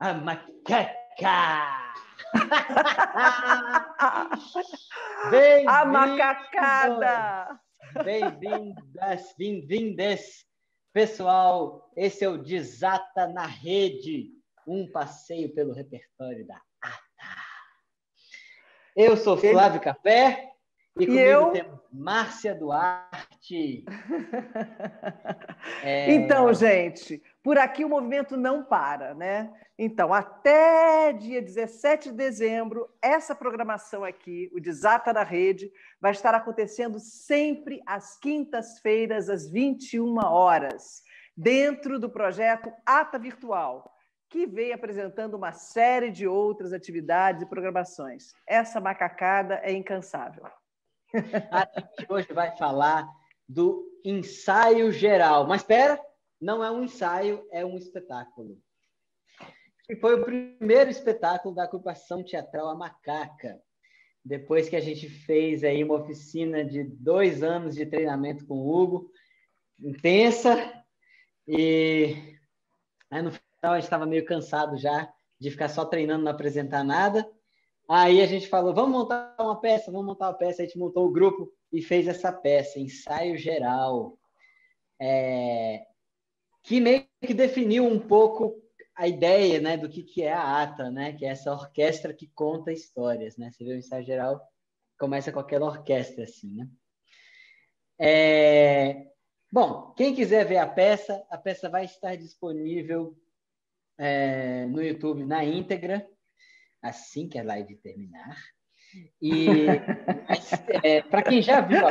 a macaca! A macacada! Bem-vindas, bem-vindas, pessoal. Esse é o Desata na Rede, um passeio pelo repertório da ATA. Eu sou Flávio Café e comigo temos Márcia Duarte. Então, gente, por aqui o movimento não para, né? Então, até dia 17 de dezembro, essa programação aqui, o Desata na Rede, vai estar acontecendo sempre às quintas-feiras, às 21 horas, dentro do projeto ATA Virtual, que vem apresentando uma série de outras atividades e programações. Essa macacada é incansável. A gente hoje vai falar do ensaio geral. Mas espera, não é um ensaio, é um espetáculo. Que foi o primeiro espetáculo da agrupação teatral A Macaca. Depois que a gente fez aí uma oficina de 2 anos de treinamento com o Hugo, intensa, e aí no final a gente estava meio cansado já de ficar só treinando, não apresentar nada. Aí a gente falou, vamos montar uma peça. A gente montou o grupo e fez essa peça, ensaio geral, que meio que definiu um pouco a ideia, né, do que é a ATA, né, que é essa orquestra que conta histórias, né? Você vê o ensaio geral, começa com aquela orquestra assim, né? Bom, quem quiser ver a peça vai estar disponível no YouTube na íntegra, assim que a live terminar. E para quem já viu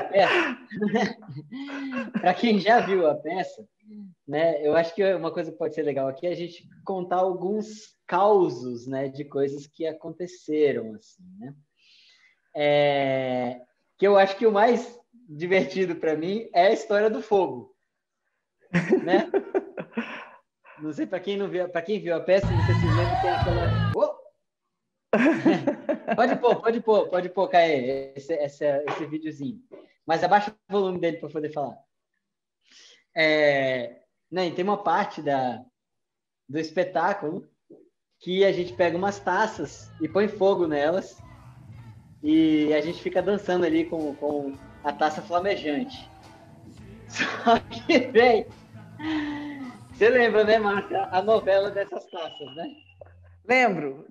a peça, né, eu acho que uma coisa que pode ser legal aqui é a gente contar alguns causos, né, de coisas que aconteceram, assim, né? Que eu acho que o mais divertido para mim é a história do fogo, né? Não sei para quem não viu, para quem viu a peça, não sei se lembra, tem aquela. Pode pôr, Caê, esse videozinho. Mas abaixa o volume dele para poder falar. Né, tem uma parte do espetáculo que a gente pega umas taças e põe fogo nelas e a gente fica dançando ali com a taça flamejante. Só que, velho, você lembra, né, Marta, a novela dessas taças, né? Lembro.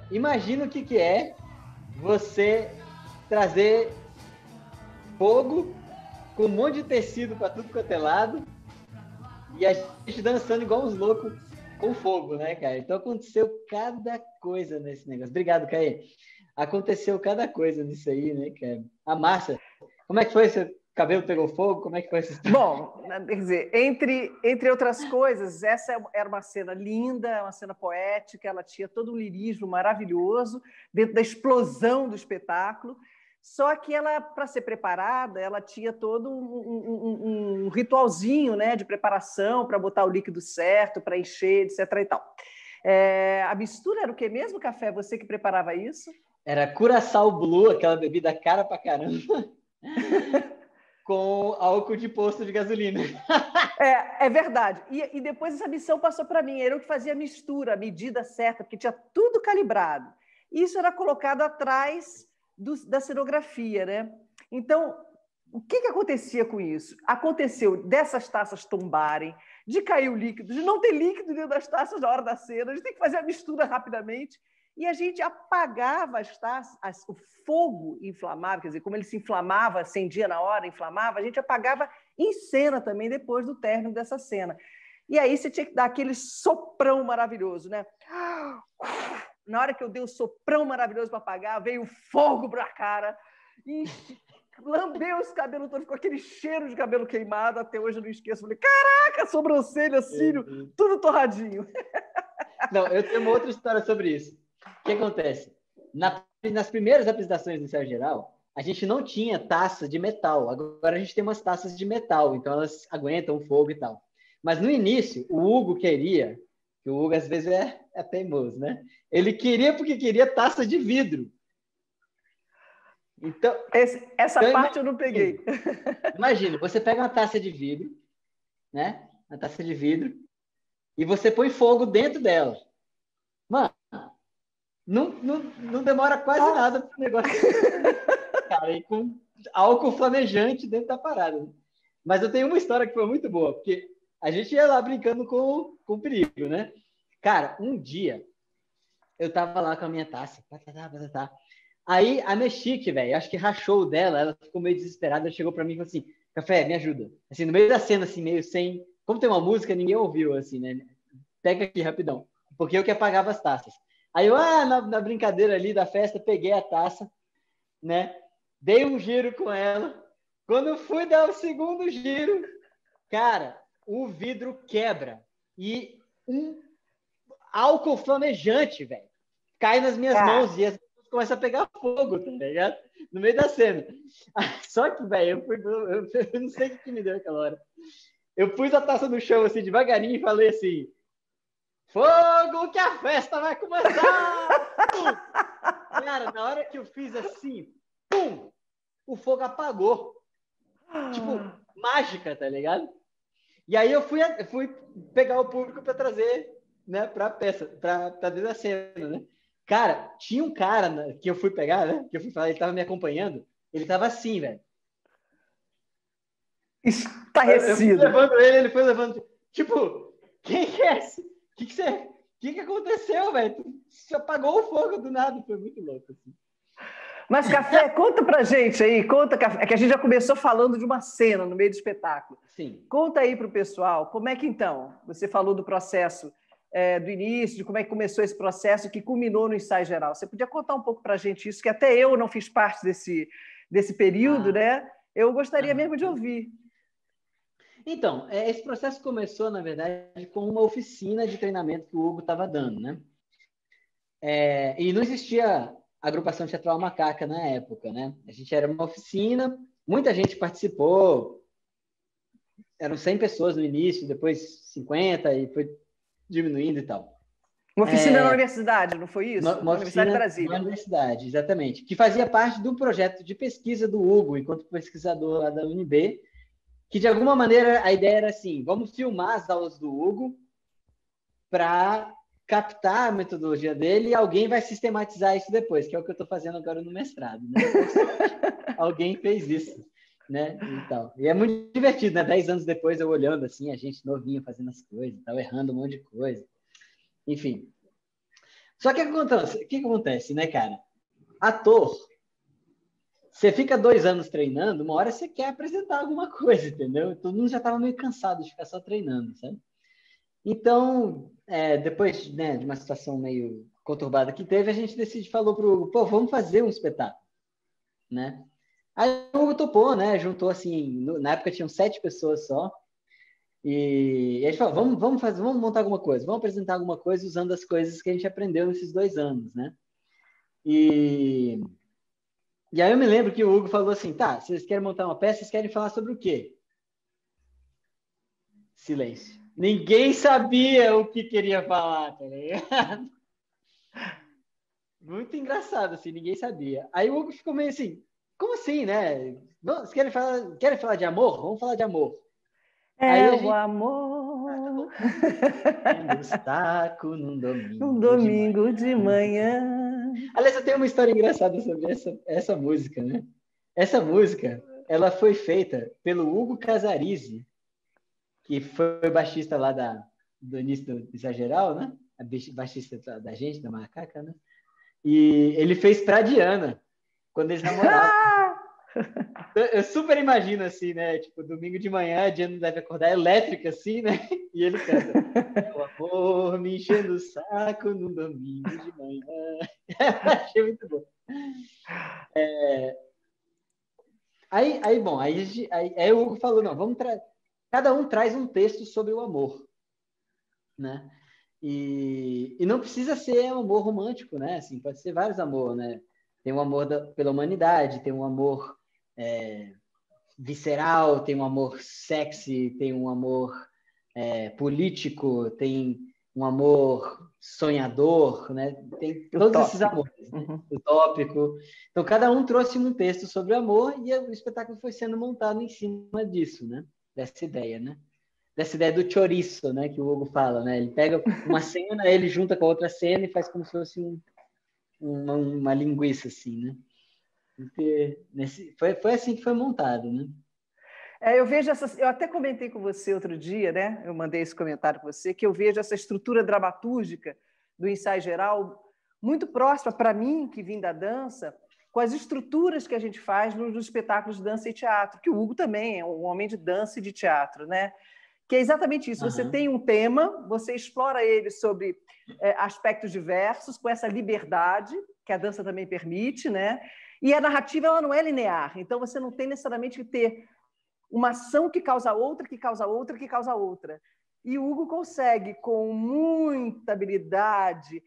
Imagina o que é você trazer fogo com um monte de tecido para tudo quanto é lado e a gente dançando igual uns loucos com fogo, né, cara? Então aconteceu cada coisa nesse negócio. Obrigado, Caê. Aconteceu cada coisa nisso aí, né, cara? A Márcia, como é que foi? Seu cabelo pegou fogo? Como é que foi essa história? Bom, quer dizer, entre outras coisas, essa era uma cena linda, uma cena poética, ela tinha todo um lirismo maravilhoso dentro da explosão do espetáculo. Só que ela, para ser preparada, ela tinha todo um ritualzinho, né, de preparação para botar o líquido certo, para encher, etc. e tal. A mistura era o que mesmo, Café? Você que preparava isso? Era Curaçao Blue, aquela bebida cara pra caramba, com álcool de posto de gasolina. É verdade. E depois essa missão passou para mim. Era eu que fazia a mistura, a medida certa, porque tinha tudo calibrado. Isso era colocado atrás da cenografia, né? Então, o que acontecia com isso? Aconteceu dessas taças tombarem, de cair o líquido, de não ter líquido dentro das taças na hora da cena, a gente tem que fazer a mistura rapidamente, e a gente apagava as taças, o fogo inflamável, quer dizer, como ele se inflamava, acendia na hora, inflamava, a gente apagava em cena também, depois do término dessa cena. E aí você tinha que dar aquele soprão maravilhoso, né? Na hora que eu dei o soprão maravilhoso para apagar, veio fogo para a cara e lambeu os cabelos todos, ficou aquele cheiro de cabelo queimado, até hoje eu não esqueço. Falei, caraca, sobrancelha, cílio, tudo torradinho. Não, eu tenho uma outra história sobre isso. O que acontece? Nas primeiras apresentações do ensaio geral, a gente não tinha taça de metal. Agora a gente tem umas taças de metal, então elas aguentam o fogo e tal. Mas no início, o Hugo queria, que o Hugo às vezes é teimoso, né? Ele queria porque queria taça de vidro. Então, essa parte eu não peguei. Imagina, você pega uma taça de vidro, né? Uma taça de vidro, e você põe fogo dentro dela. Mano, não demora quase nada pro negócio, cara, e com álcool flamejante dentro da parada. Mas eu tenho uma história que foi muito boa, porque a gente ia lá brincando com o perigo, né? Cara, um dia eu tava lá com a minha taça, aí a Mexique, velho, acho que rachou o dela, ela ficou meio desesperada, ela chegou pra mim e falou assim, Café, me ajuda. Assim, no meio da cena, assim, meio sem... Como tem uma música, ninguém ouviu, assim, né? Pega aqui, rapidão. Porque eu que apagava as taças. Aí eu, na brincadeira ali da festa, peguei a taça, né? Dei um giro com ela. Quando eu fui dar o segundo giro, cara, o vidro quebra. E um álcool flamejante, velho, cai nas minhas mãos e as pessoas começam a pegar fogo, tá ligado? No meio da cena. Só que, velho, eu não sei o que me deu aquela hora. Eu pus a taça no chão, assim, devagarinho e falei assim, fogo que a festa vai começar! Cara, na hora que eu fiz assim, pum, o fogo apagou. Tipo, mágica, tá ligado? E aí eu fui pegar o público para trazer, né, pra peça, pra dentro da cena, né? Cara, tinha um cara, né, que eu fui pegar, né? Que eu fui falar, ele tava me acompanhando, ele tava assim, velho. Estarrecido. Eu fui levando ele foi levando. Tipo, quem que é esse? O que aconteceu, velho? Você apagou o fogo do nada, foi muito louco, assim. Mas, Café, conta pra gente aí, conta, Café, é que a gente já começou falando de uma cena no meio do espetáculo. Sim. Conta aí pro pessoal, como é que então, você falou do processo do início, de como é que começou esse processo que culminou no ensaio geral. Você podia contar um pouco pra gente isso, que até eu não fiz parte desse período, né? Eu gostaria mesmo de ouvir. Então, esse processo começou, na verdade, com uma oficina de treinamento que o Hugo estava dando, né? E não existia agrupação teatral Macaca na época, né? A gente era uma oficina, muita gente participou, eram 100 pessoas no início, depois 50 e foi diminuindo e tal. Uma oficina na universidade, não foi isso? Uma Universidade de oficina Brasília. na universidade, exatamente. Que fazia parte do projeto de pesquisa do Hugo, enquanto pesquisador lá da UNB, que de alguma maneira a ideia era assim, vamos filmar as aulas do Hugo para captar a metodologia dele e alguém vai sistematizar isso depois, que é o que eu estou fazendo agora no mestrado, né? Alguém fez isso, né? E é muito divertido, né? 10 anos depois eu olhando assim, a gente novinho fazendo as coisas, errando um monte de coisa. Enfim. Só que o que acontece, né, cara? Ator, você fica 2 anos treinando, uma hora você quer apresentar alguma coisa, entendeu? Todo mundo já estava meio cansado de ficar só treinando, sabe? Então, depois, né, de uma situação meio conturbada que teve, a gente falou pro Hugo, pô, vamos fazer um espetáculo, né? Aí o Hugo topou, né? Juntou assim, na época tinham 7 pessoas só, e a gente falou, vamos montar alguma coisa, vamos apresentar alguma coisa usando as coisas que a gente aprendeu nesses 2 anos, né? E aí eu me lembro que o Hugo falou assim, tá, vocês querem montar uma peça, vocês querem falar sobre o quê? Silêncio. Ninguém sabia o que queria falar, tá ligado? Muito engraçado, assim, ninguém sabia. Aí o Hugo ficou meio assim, como assim, né? Vocês querem falar de amor? Vamos falar de amor. Aí o amor. Destaco num domingo. Um domingo de manhã. Aliás, eu tenho uma história engraçada sobre essa música, né? Essa música, ela foi feita pelo Hugo Casarizzi, que foi baixista lá do início do Exageral, né? A baixista da gente, da Macaca, né? E ele fez pra Diana, quando eles namoravam. Eu super imagino assim, né? Tipo, domingo de manhã, a Diana deve acordar elétrica, assim, né? E ele canta: o amor me enchendo o saco num domingo de manhã. Achei muito bom. Aí o Hugo falou: não, cada um traz um texto sobre o amor, né? E não precisa ser um amor romântico, né? Assim, pode ser vários amor, né? Tem um amor pela humanidade, tem um amor visceral, tem um amor sexy, tem um amor político, tem um amor sonhador, né? Tem todos esses amores, né? Utópico. Então, cada um trouxe um texto sobre o amor e o espetáculo foi sendo montado em cima disso, né? Dessa ideia, né? dessa ideia do chouriço, né, que o Hugo fala, né? Ele pega uma cena, ele junta com a outra cena e faz como se fosse uma linguiça, assim, né? Porque foi assim que foi montado, né? Eu vejo eu até comentei com você outro dia, né? Eu mandei esse comentário com você, que eu vejo essa estrutura dramatúrgica do ensaio geral muito próxima para mim, que vim da dança, com as estruturas que a gente faz nos espetáculos de dança e teatro, que o Hugo também é um homem de dança e de teatro, né? Que é exatamente isso. Você tem um tema, você explora ele sobre aspectos diversos, com essa liberdade que a dança também permite, né? E a narrativa ela não é linear, então você não tem necessariamente que ter uma ação que causa outra, que causa outra, que causa outra. E o Hugo consegue, com muita habilidade,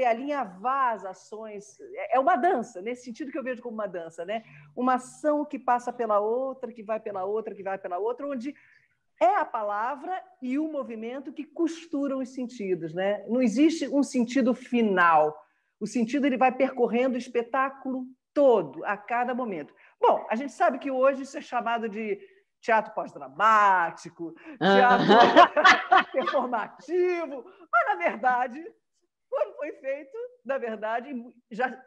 alinhavar as ações. É uma dança, nesse sentido que eu vejo como uma dança, né? Uma ação que passa pela outra, que vai pela outra, que vai pela outra, onde é a palavra e o movimento que costuram os sentidos, né? Não existe um sentido final. O sentido ele vai percorrendo o espetáculo todo, a cada momento. Bom, a gente sabe que hoje isso é chamado de teatro pós-dramático, teatro performativo, mas, na verdade, quando foi feito, na verdade,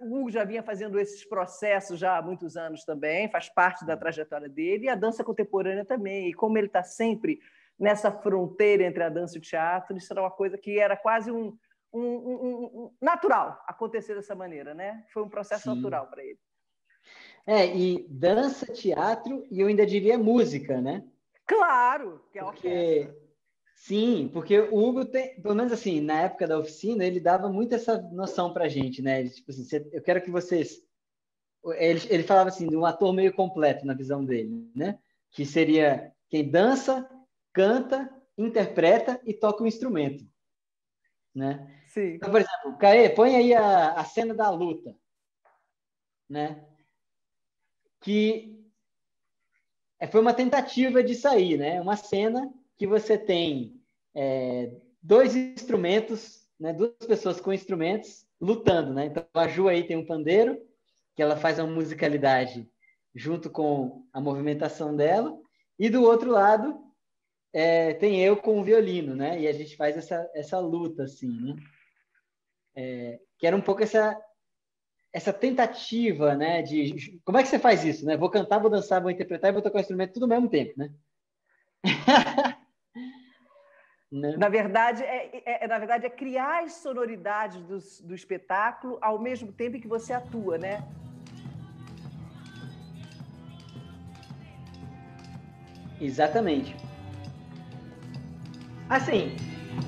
o Hugo já vinha fazendo esses processos já há muitos anos também, faz parte da trajetória dele, e a dança contemporânea também. E como ele está sempre nessa fronteira entre a dança e o teatro, isso era uma coisa que era quase natural acontecer dessa maneira, né? Foi um processo natural para ele. E dança, teatro e eu ainda diria música, né? Claro, que é a orquestra. Sim, porque o Hugo tem, pelo menos assim, na época da oficina, ele dava muito essa noção pra gente, né? Tipo assim, eu quero que vocês... Ele falava assim, de um ator meio completo na visão dele, né? Que seria quem dança, canta, interpreta e toca o instrumento, né? Sim. Então, por exemplo, Caê, põe aí a cena da luta, né? Que foi uma tentativa de sair, né? Uma cena que você tem dois instrumentos, né? Duas pessoas com instrumentos lutando, né? Então a Ju aí tem um pandeiro, que ela faz uma musicalidade junto com a movimentação dela, e do outro lado tem eu com o violino, né? E a gente faz essa luta, assim, né? Que era um pouco essa tentativa, né, de como é que você faz isso, né? Vou cantar, vou dançar, vou interpretar e vou tocar o instrumento tudo ao mesmo tempo, né? Né? Na verdade, é criar as sonoridades do espetáculo ao mesmo tempo que você atua, né? Exatamente. Assim,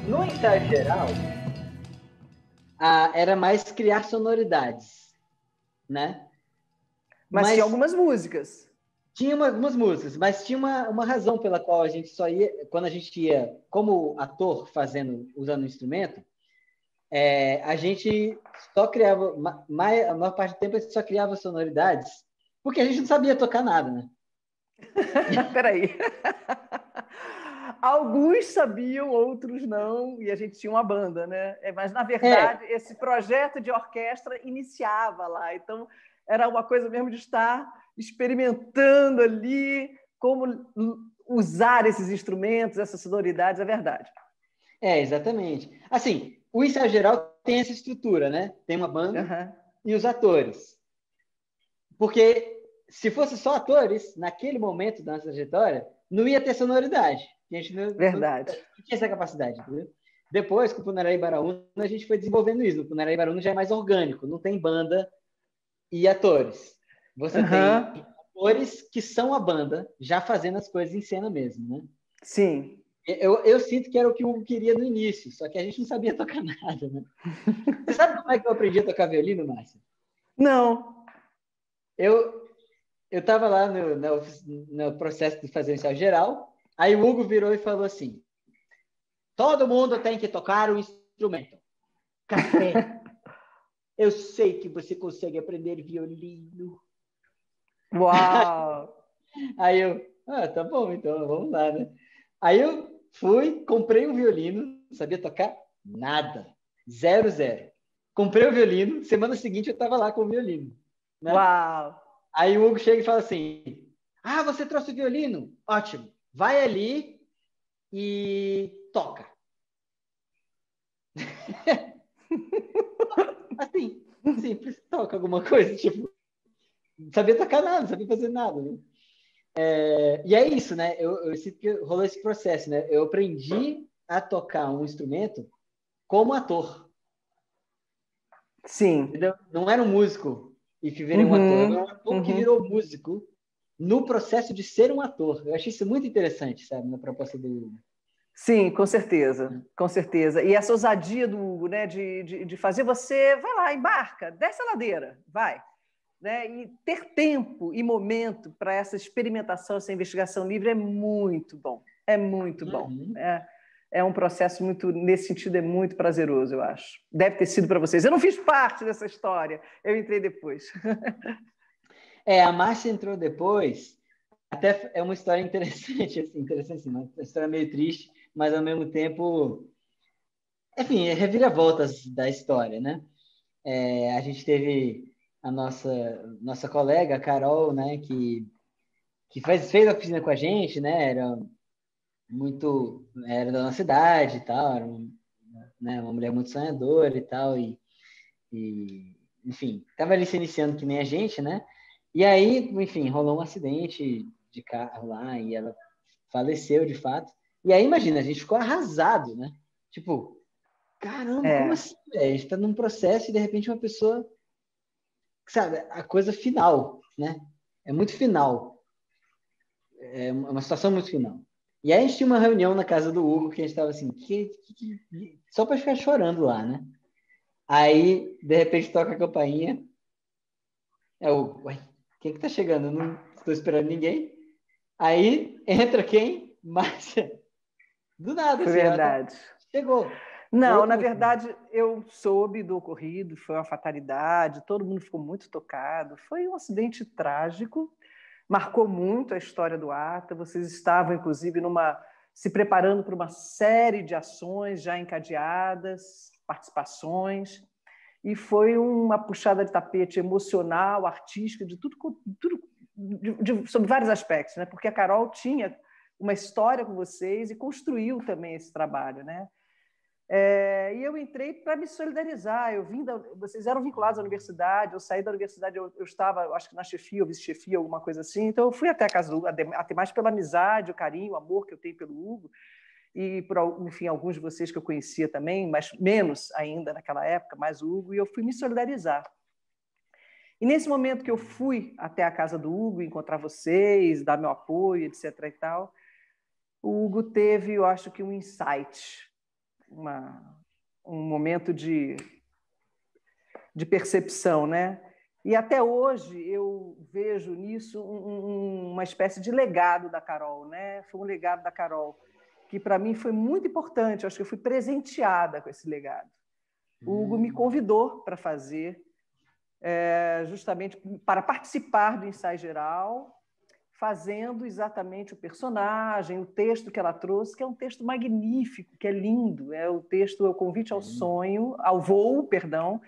no ensaio geral, era mais criar sonoridades, né? Mas tinha algumas músicas. Tinha algumas músicas, mas tinha uma razão pela qual a gente só ia, quando a gente ia como ator usando o instrumento, a gente só criava, a maior parte do tempo a gente só criava sonoridades, porque a gente não sabia tocar nada, né? Peraí. Alguns sabiam, outros não, e a gente tinha uma banda, né? Mas, na verdade, esse projeto de orquestra iniciava lá, então era uma coisa mesmo de estar experimentando ali como usar esses instrumentos, essas sonoridades, é verdade. Exatamente. Assim, o ensaio geral tem essa estrutura, né? Tem uma banda e os atores. Porque se fosse só atores, naquele momento da nossa trajetória, não ia ter sonoridade. A gente não tinha essa capacidade, entendeu? Depois, com o Punaraí Baraúna, a gente foi desenvolvendo isso. O Punaraí Baraúna já é mais orgânico, não tem banda e atores. Você tem atores que são a banda, já fazendo as coisas em cena mesmo, né? Sim. Eu sinto que era o que o Hugo queria no início, só que a gente não sabia tocar nada, né? Você sabe como é que eu aprendi a tocar violino, Márcia? Não. Eu estava lá no processo de fazer o ensaio geral, aí o Hugo virou e falou assim, todo mundo tem que tocar um instrumento. Café. Eu sei que você consegue aprender violino. Uau! Aí eu, tá bom, então vamos lá, né? Aí eu fui, comprei um violino, não sabia tocar nada. 0. Comprei o violino, semana seguinte eu estava lá com o violino. Né? Uau! Aí o Hugo chega e fala assim, você trouxe o violino? Ótimo. Vai ali e toca. Assim, simples, toca alguma coisa, tipo, não sabia tocar nada, não sabia fazer nada, né? E é isso, né? Eu sinto que rolou esse processo, né? Eu aprendi a tocar um instrumento como ator. Sim. Entendeu? Não era um músico e que virei um ator. Uhum, Era um ator que uhum. virou músico no processo de ser um ator. Eu achei isso muito interessante, sabe? Na proposta do Hugo. Sim, com certeza, com certeza. E essa ousadia do Hugo, né, de fazer você, vai lá, embarca, desce a ladeira, vai. Né? E ter tempo e momento para essa experimentação, essa investigação livre é muito bom. É muito bom. Uhum. É um processo muito, nesse sentido, é muito prazeroso, eu acho. Deve ter sido para vocês. Eu não fiz parte dessa história, eu entrei depois. A Márcia entrou depois. Até é uma história interessante, assim, uma história meio triste, mas ao mesmo tempo, enfim, é reviravoltas da história, né? A gente teve a nossa colega, a Carol, né, que fez a oficina com a gente, né? Era da nossa idade e tal, né, uma mulher muito sonhadora e tal, enfim, estava ali se iniciando que nem a gente, né? E aí, enfim, rolou um acidente de carro lá e ela faleceu de fato. E aí, imagina, a gente ficou arrasado, né? Tipo, caramba, como assim, velho? A gente tá num processo e de repente uma pessoa, sabe, a coisa final, né? É muito final. É uma situação muito final. E aí a gente tinha uma reunião na casa do Hugo que a gente estava assim, só para ficar chorando lá, né? Aí, de repente, toca a campainha. Ué, quem que tá chegando? Eu não estou esperando ninguém. Aí, entra quem? Márcia. Do nada, Foi assim, verdade. chegou. Não, na Brotou, assim. verdade, eu soube do ocorrido, foi uma fatalidade, todo mundo ficou muito tocado. Foi um acidente trágico, marcou muito a história do ATA. Vocês estavam, inclusive, se preparando para uma série de ações já encadeadas, participações, e foi uma puxada de tapete emocional, artística, de tudo, sobre vários aspectos, né? Porque a Carol tinha uma história com vocês e construiu também esse trabalho, né? E eu entrei para me solidarizar. Vocês eram vinculados à universidade, eu saí da universidade, eu estava, acho que na chefia, ou vice-chefia, alguma coisa assim. Então, eu fui até a casa do Hugo, até mais pela amizade, o carinho, o amor que eu tenho pelo Hugo, e por, enfim, alguns de vocês que eu conhecia também, mas menos ainda naquela época, mais o Hugo, e eu fui me solidarizar. E nesse momento que eu fui até a casa do Hugo, encontrar vocês, dar meu apoio, etc. e tal, o Hugo teve, eu acho que um insight, um momento de percepção, né? E até hoje eu vejo nisso uma espécie de legado da Carol, né? Foi um legado da Carol que para mim foi muito importante. Eu acho que eu fui presenteada com esse legado. O Hugo me convidou para fazer, justamente para participar do ensaio geral, fazendo exatamente o personagem, o texto que ela trouxe, que é um texto magnífico, que é lindo. É o texto, O Convite ao Sonho, ao Voo, perdão,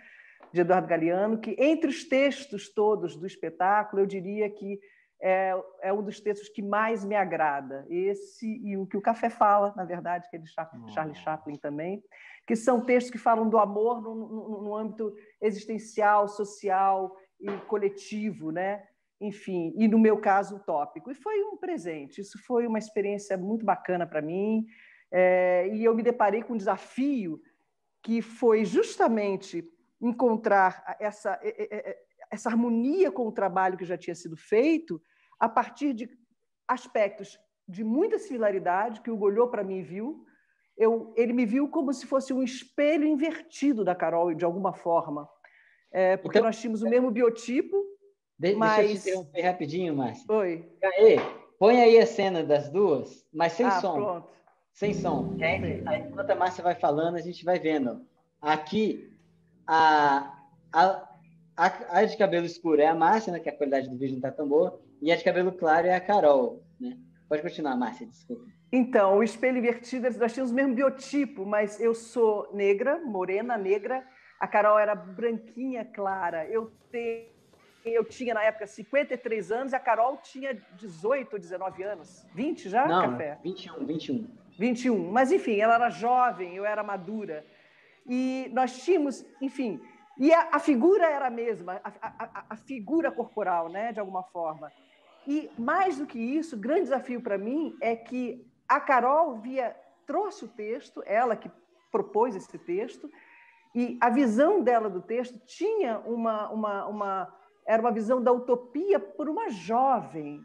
de Eduardo Galeano, que entre os textos todos do espetáculo, eu diria que é um dos textos que mais me agrada. Esse e o que o Café fala, na verdade, que é de Charlie Chaplin também, que são textos que falam do amor no âmbito existencial, social e coletivo, né? Enfim, e no meu caso, utópico. E foi um presente, isso foi uma experiência muito bacana para mim, e eu me deparei com um desafio que foi justamente encontrar essa harmonia com o trabalho que já tinha sido feito a partir de aspectos de muita similaridade, que o Hugo olhou para mim e viu. Ele me viu como se fosse um espelho invertido da Carol, de alguma forma, porque Então, nós tínhamos o mesmo biotipo, deixa eu te interromper rapidinho, Márcia. Oi. Aí, põe aí a cena das duas, mas sem som. Pronto. Sem som. Aí, enquanto a Márcia vai falando, a gente vai vendo. Aqui, a de cabelo escuro é a Márcia, né, que a qualidade do vídeo não está tão boa, e a de cabelo claro é a Carol. Né? Pode continuar, Márcia, desculpa. Então, o espelho invertido, nós tínhamos o mesmo biotipo, mas eu sou negra, morena, negra, a Carol era branquinha, clara. Eu tinha, na época, 53 anos, e a Carol tinha 18 ou 19 anos. 20 já, Não, Café? 21. 21. Mas, enfim, ela era jovem, eu era madura. E nós tínhamos, enfim... E a figura era a mesma, a figura corporal, né, de alguma forma. E, mais do que isso, o grande desafio para mim é que a Carol trouxe o texto, ela que propôs esse texto, e a visão dela do texto tinha era uma visão da utopia por uma jovem,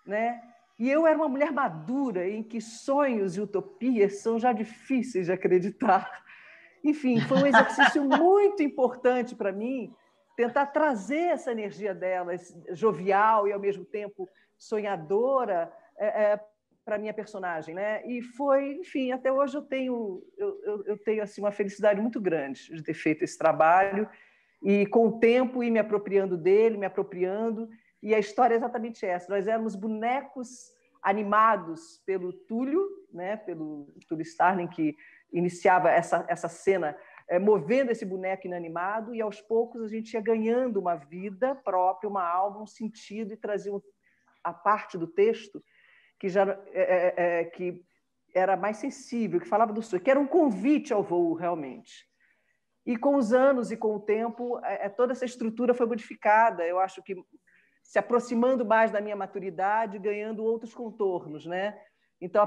né? E eu era uma mulher madura, em que sonhos e utopias são já difíceis de acreditar. Enfim, foi um exercício muito importante para mim tentar trazer essa energia dela, jovial e, ao mesmo tempo, sonhadora, para a minha personagem, né? E foi, enfim, até hoje eu tenho assim, uma felicidade muito grande de ter feito esse trabalho e, com o tempo, ir me apropriando dele, me apropriando. E a história é exatamente essa. Nós éramos bonecos animados pelo Túlio, né? Pelo Túlio Starling, que iniciava essa cena movendo esse boneco inanimado, e aos poucos a gente ia ganhando uma vida própria, uma alma, um sentido, e trazia a parte do texto que já que era mais sensível, que falava do sonho, que era um convite ao voo, realmente. E com os anos e com o tempo, toda essa estrutura foi modificada, eu acho que se aproximando mais da minha maturidade, ganhando outros contornos, né? Então,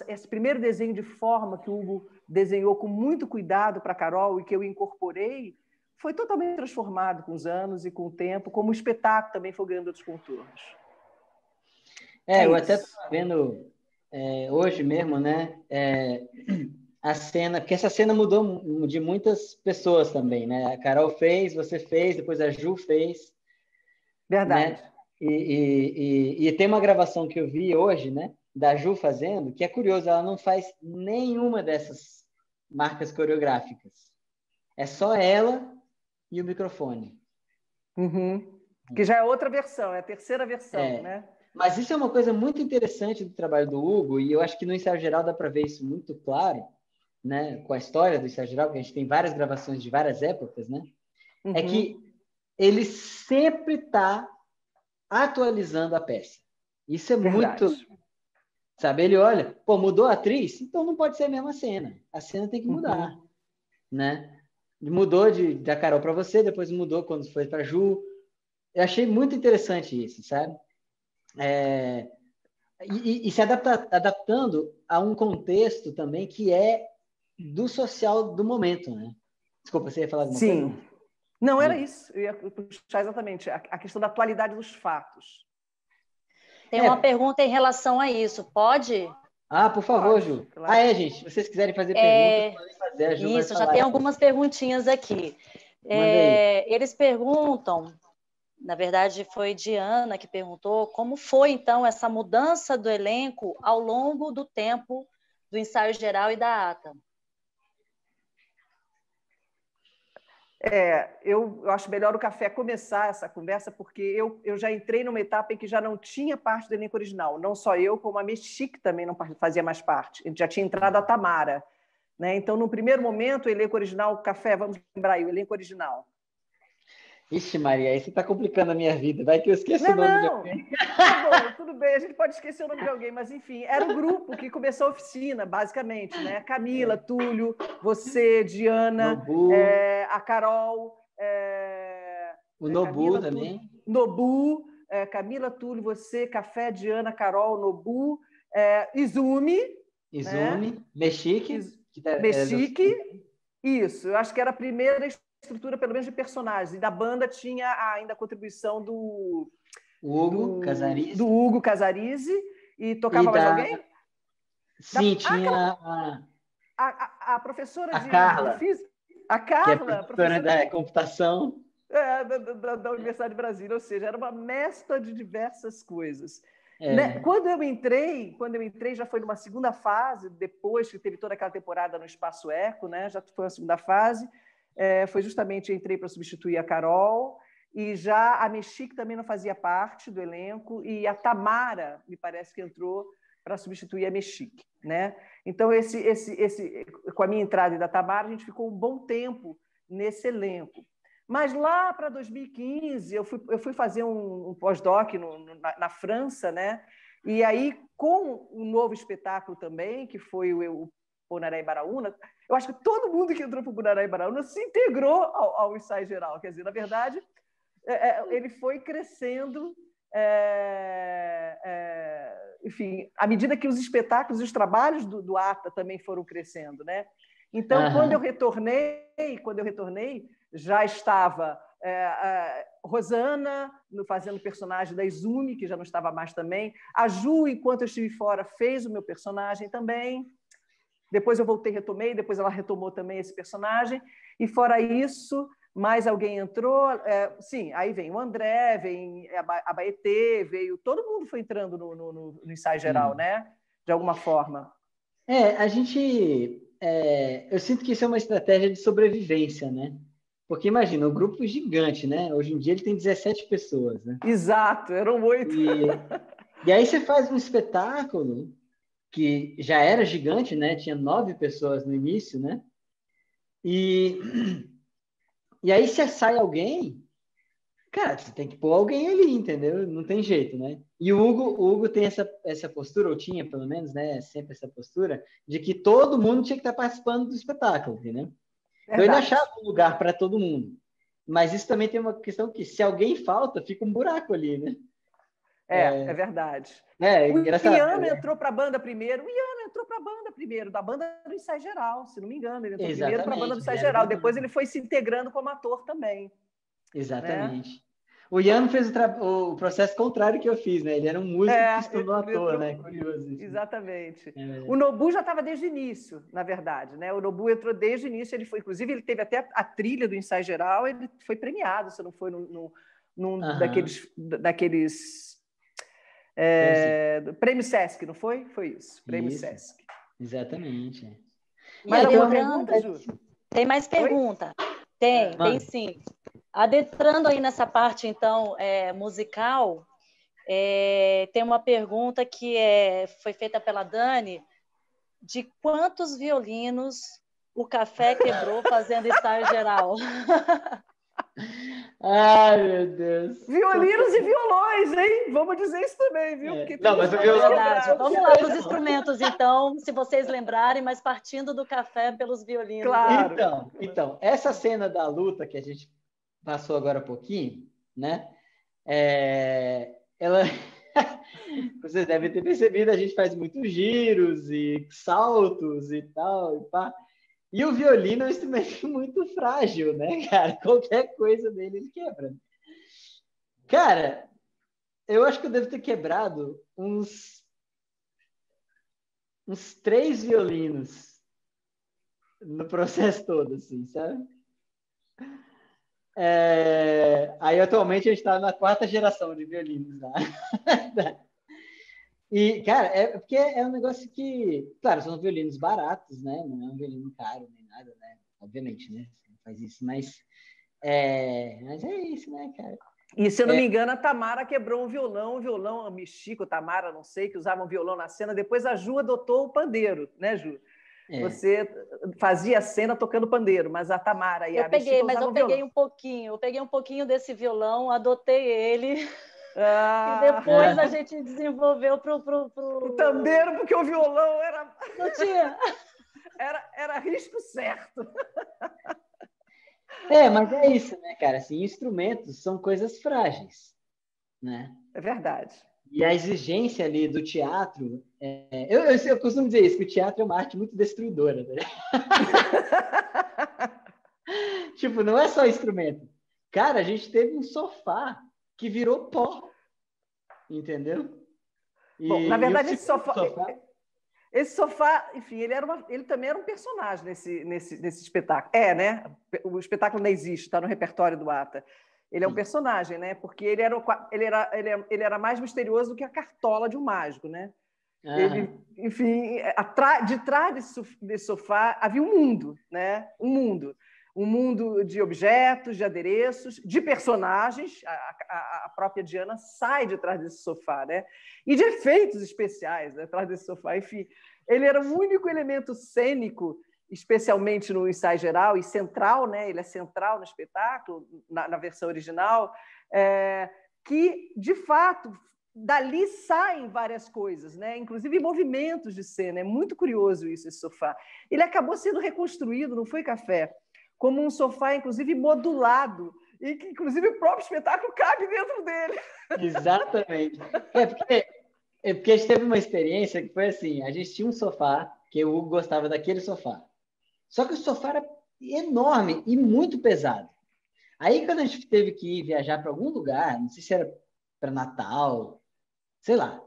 esse primeiro desenho de forma que o Hugo desenhou com muito cuidado para a Carol e que eu incorporei, foi totalmente transformado com os anos e com o tempo, como o espetáculo também foi ganhando outros contornos. Eu até estava vendo hoje mesmo, né? A cena, porque essa cena mudou de muitas pessoas também, né? A Carol fez, você fez, depois a Ju fez. Verdade. Né? E tem uma gravação que eu vi hoje, né? Da Ju fazendo, que é curioso, ela não faz nenhuma dessas marcas coreográficas. É só ela e o microfone. Uhum. Que já é outra versão, é a terceira versão, né? Mas isso é uma coisa muito interessante do trabalho do Hugo, e eu acho que no Ensaio Geral dá para ver isso muito claro, né? Com a história do Ensaio Geral, que a gente tem várias gravações de várias épocas, né? Uhum. É que ele sempre está atualizando a peça. Isso é Verdade. muito... Sabe? Ele olha, pô, mudou a atriz? Então não pode ser a mesma cena. A cena tem que mudar, né? Mudou da Carol para você, depois mudou quando foi para Ju. Eu achei muito interessante isso, sabe? E se adaptando a um contexto também que é do social do momento, né? Desculpa, você ia falar alguma coisa? Sim. Não, era isso. Eu ia puxar exatamente a questão da atualidade dos fatos. Tem uma pergunta em relação a isso. Pode? Por favor, Pode, Ju. claro. gente. Se vocês quiserem fazer perguntas, podem fazer. A Ju vai Isso, falar. já tem algumas perguntinhas aqui. Eles perguntam, na verdade foi Diana que perguntou, como foi então essa mudança do elenco ao longo do tempo do ensaio geral e da ata? Eu acho melhor o Café começar essa conversa, porque eu já entrei numa etapa em que já não tinha parte do elenco original. Não só eu, como a Mexique também não fazia mais parte. Já tinha entrado a Tamara. Né? Então, no primeiro momento, o elenco original, Café, vamos lembrar aí, o elenco original. Ixi, Maria, aí você está complicando a minha vida. Vai que eu esqueço o nome de alguém. Tá bom, tudo bem, a gente pode esquecer o nome de alguém, mas enfim, era o grupo que começou a oficina, basicamente, né? Camila, Túlio, você, Diana, Nobu. A Carol, o Nobu Camila, também. Túlio, Nobu, Camila, Túlio, você, Café, Diana, Carol, Nobu, Izumi, né? Mexique. Mexique, isso, eu acho que era a primeira estrutura, pelo menos de personagens, e da banda tinha ainda a contribuição do Hugo Casarizi. Do Hugo Casarizi. E tocava mais alguém? Sim, tinha a professora Carla, de física. A Carla, que é professora da computação. Da Universidade de Brasília, ou seja, era uma mescla de diversas coisas. É. Né? Quando eu entrei, já foi numa segunda fase, depois que teve toda aquela temporada no Espaço Eco, né? Já foi a segunda fase. Foi justamente, eu entrei para substituir a Carol, e já a Mexique também não fazia parte do elenco, e a Tamara, me parece que entrou para substituir a Mexique. Né? Então, com a minha entrada e da Tamara, a gente ficou um bom tempo nesse elenco. Mas lá para 2015, eu fui fazer um pós-doc na França, né? E aí, com um novo espetáculo também, que foi o Bonaré e Baraúna, eu acho que todo mundo que entrou para o Bonaré e Baraúna se integrou ao ensaio geral. Quer dizer, na verdade, ele foi crescendo, enfim, à medida que os espetáculos e os trabalhos do ATA também foram crescendo, né? Então, quando eu retornei, já estava Rosana fazendo o personagem da Izumi, que já não estava mais também. A Ju, enquanto eu estive fora, fez o meu personagem também. Depois eu voltei, retomei, depois ela retomou também esse personagem. E fora isso, mais alguém entrou. Sim, aí vem o André, vem a Baetê, veio... Todo mundo foi entrando no ensaio geral, né? De alguma forma. A gente... eu sinto que isso é uma estratégia de sobrevivência, né? Porque imagina, o grupo gigante, né? Hoje em dia ele tem 17 pessoas, né? Exato, eram 8. E aí você faz um espetáculo que já era gigante, né? Tinha 9 pessoas no início, né? E aí se sai alguém, cara, você tem que pôr alguém ali, entendeu? Não tem jeito, né? E o Hugo tem essa postura, ou tinha pelo menos, né? Sempre essa postura, de que todo mundo tinha que estar participando do espetáculo, entendeu? Então ele achava um lugar para todo mundo. Mas isso também tem uma questão que, se alguém falta, fica um buraco ali, né? É verdade. Engraçado. O Iano entrou para a banda primeiro. Da banda do ensaio geral, se não me engano. Ele entrou primeiro para a banda do ensaio geral. Depois ele foi se integrando como ator também. Exatamente. Né? O Iano fez o processo contrário que eu fiz, né? Ele era um músico que se tornou ator, né? Curioso isso. Exatamente. O Nobu já estava desde o início, na verdade, né? O Nobu entrou desde o início. Inclusive, ele teve até a trilha do ensaio geral. Ele foi premiado, se não foi num daqueles Prêmio Sesc, não foi? Foi isso, Prêmio Sesc. Exatamente. Mais alguma pergunta, Ju? Tem mais pergunta? Tem sim. Adentrando aí nessa parte, então, musical, tem uma pergunta que foi feita pela Dani, de quantos violinos o Café quebrou fazendo ensaio geral? Ai, meu Deus. Violinos e violões, hein? Vamos dizer isso também, viu? Porque não, mas o violão... Verdade. Vamos lá para os instrumentos, então, se vocês lembrarem, mas partindo do café pelos violinos. Claro. Então, essa cena da luta que a gente passou agora há pouquinho, né? Ela... Vocês devem ter percebido, a gente faz muitos giros e saltos e tal, e pá. E o violino é um instrumento muito frágil, né, cara? Qualquer coisa dele ele quebra. Cara, eu acho que eu devo ter quebrado uns 3 violinos no processo todo, assim, sabe? Aí, atualmente, a gente está na 4ª geração de violinos lá. E, cara, porque é um negócio que, claro, são violinos baratos, né? Não é um violino caro nem nada, né? Obviamente, né? Você não faz isso, mas é isso, né, cara? E, se eu não me engano, a Tamara quebrou um violão, a Michico, Tamara, não sei, que usavam violão na cena. Depois a Ju adotou o pandeiro, né, Ju? Você fazia a cena tocando pandeiro, mas a Tamara e a Michico usavam violão. Eu peguei um pouquinho desse violão, adotei ele... E depois a gente desenvolveu o pandeiro, porque o violão era... Não tinha. Era risco certo. Mas é isso, né, cara? Assim, instrumentos são coisas frágeis, né? É verdade. E a exigência ali do teatro... Eu costumo dizer isso, que o teatro é uma arte muito destruidora, né? Tipo, não é só instrumento. Cara, a gente teve um sofá que virou pó, entendeu? Bom, na verdade, esse sofá, enfim, ele também era um personagem nesse espetáculo. Né? O espetáculo não existe, está no repertório do ATA. Ele é um personagem, né? Porque ele era mais misterioso do que a cartola de um mágico, né? Ele, enfim, de trás desse sofá havia um mundo, né? Um mundo de objetos, de adereços, de personagens. A própria Diana sai de trás desse sofá, né? E de efeitos especiais, né, atrás desse sofá. Enfim, ele era o único elemento cênico, especialmente no ensaio geral, e central, né? Ele é central no espetáculo, na versão original, que, de fato, dali saem várias coisas, né? Inclusive movimentos de cena. É muito curioso isso, esse sofá. Ele acabou sendo reconstruído, não foi, Café? Como um sofá, inclusive, modulado, e que, inclusive, o próprio espetáculo cabe dentro dele. Exatamente. É porque a gente teve uma experiência que foi assim, a gente tinha um sofá, que o Hugo gostava daquele sofá. Só que o sofá era enorme e muito pesado. Aí, quando a gente teve que ir viajar para algum lugar, não sei se era para Natal, sei lá,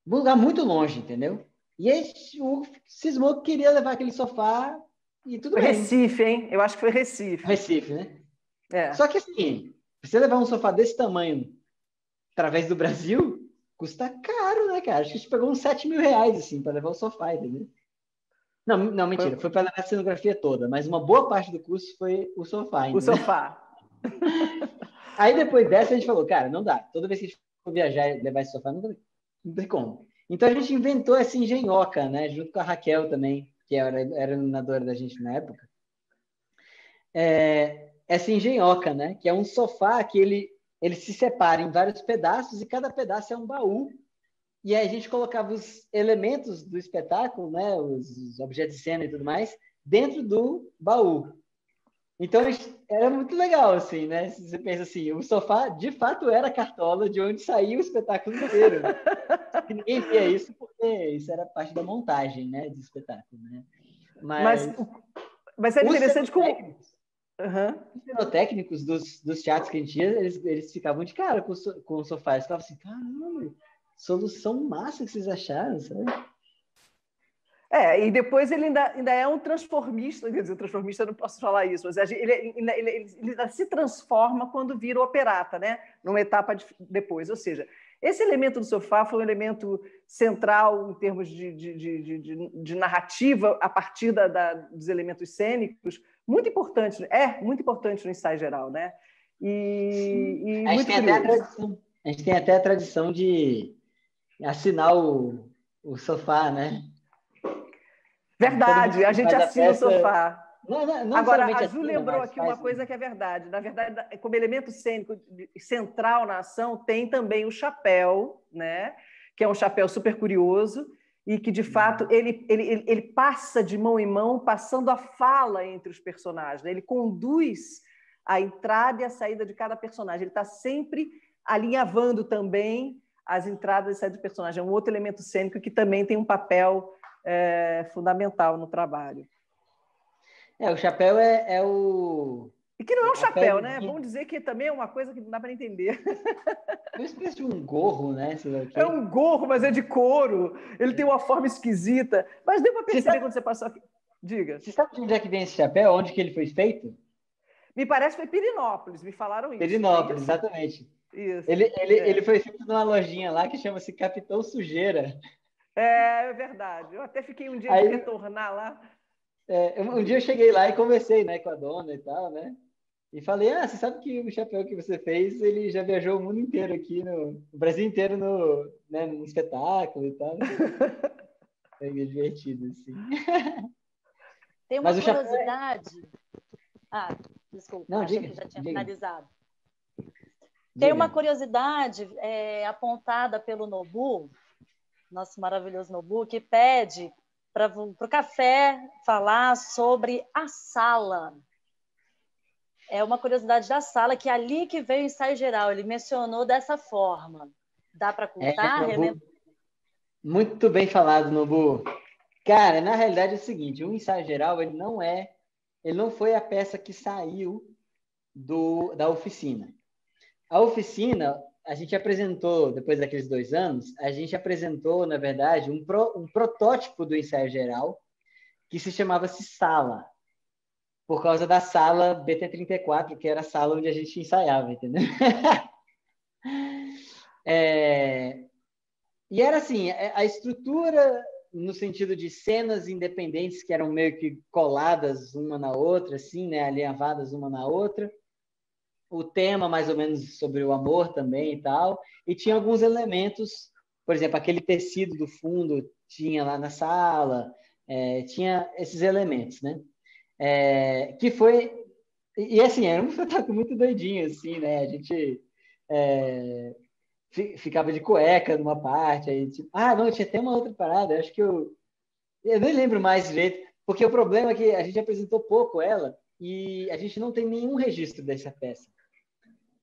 um lugar muito longe, entendeu? E aí o Hugo cismou que queria levar aquele sofá e tudo Foi bem. Recife, hein? Eu acho que foi Recife. Recife, né? É. Só que assim, você levar um sofá desse tamanho através do Brasil, custa caro, né, cara? Acho que a gente pegou uns 7 mil reais, assim, para levar o sofá, entendeu? Não, mentira. Foi para levar a cenografia toda, mas uma boa parte do custo foi o sofá, O entendeu? sofá. Aí depois dessa a gente falou, cara, não dá. Toda vez que a gente for viajar e levar esse sofá, não tem como. Então a gente inventou essa engenhoca, né? Junto com a Raquel também, que era iluminadora da gente na época. Essa engenhoca, né? Que é um sofá que ele se separa em vários pedaços e cada pedaço é um baú. E aí a gente colocava os elementos do espetáculo, né? Os objetos de cena e tudo mais, dentro do baú. Então, era muito legal, assim, né? Se você pensa assim, o sofá, de fato, era a cartola de onde saía o espetáculo inteiro. E ninguém via isso porque isso era parte da montagem, né? Do espetáculo, né? Mas é os interessante como... os cenotécnicos dos teatros que a gente ia, eles ficavam de cara com o sofá. Eles ficavam assim, caramba, solução massa que vocês acharam, sabe? E depois ele ainda é um transformista, quer dizer, transformista eu não posso falar isso, mas ele ainda se transforma quando vira operata, né? Numa etapa depois. Ou seja, esse elemento do sofá foi um elemento central em termos de narrativa a partir dos elementos cênicos, muito importante no ensaio geral, né? E a gente muito tem curioso. até a tradição, a gente tem até a tradição de assinar o sofá, né? Verdade, a gente assina o sofá. Não Agora, a Ju assina, lembrou aqui uma coisa que é verdade. Na verdade, como elemento cênico central na ação, tem também o chapéu, né? Que é um chapéu super curioso e que, de fato, ele passa de mão em mão, passando a fala entre os personagens. Né? Ele conduz a entrada e a saída de cada personagem. Ele está sempre alinhavando também as entradas e saídas do personagem. É um outro elemento cênico que também tem um papel fundamental no trabalho. O chapéu é o... E que não é um chapéu, né? Vamos dizer que também é uma coisa que não dá para entender. É uma espécie de um gorro, né? É um gorro, mas é de couro. Ele tem uma forma esquisita. Mas deu para perceber quando você passou aqui. Diga. Você sabe de onde é que vem esse chapéu? Onde que ele foi feito? Me parece que foi Pirinópolis, me falaram isso. Pirinópolis, exatamente. Isso. Ele foi feito numa lojinha lá que chama-se Capitão Sujeira. É verdade. Eu até fiquei um dia de retornar lá. Um dia eu cheguei lá e conversei, né, com a dona e tal, né? E falei, você sabe que o chapéu que você fez, ele já viajou o mundo inteiro aqui, o Brasil inteiro no espetáculo e tal. Foi divertido, assim. Tem uma curiosidade... desculpa, não, achei diga, que já tinha finalizado. Diga. Tem uma curiosidade apontada pelo Nobu, nosso maravilhoso Nobu, que pede para o Café falar sobre a sala. É uma curiosidade da sala, que é ali que veio o ensaio geral. Ele mencionou dessa forma. Dá para contar? Muito bem falado, Nobu. Cara, na realidade é o seguinte, o ensaio geral, ele não foi a peça que saiu da oficina. A oficina, a gente apresentou, depois daqueles 2 anos, a gente apresentou, na verdade, um protótipo do ensaio geral, que se chamava-se Sala, por causa da sala BT34, que era a sala onde a gente ensaiava, entendeu? E era assim, a estrutura, no sentido de cenas independentes que eram meio que coladas uma na outra, assim, né, alinhavadas uma na outra, o tema mais ou menos sobre o amor também e tal, e tinha alguns elementos, por exemplo, aquele tecido do fundo tinha lá na sala, tinha esses elementos, né? Que foi... E assim, era um espetáculo muito doidinho, assim, né? A gente ficava de cueca numa parte, aí tipo, não, tinha até uma outra parada, acho que eu nem lembro mais direito, porque o problema é que a gente apresentou pouco ela e a gente não tem nenhum registro dessa peça.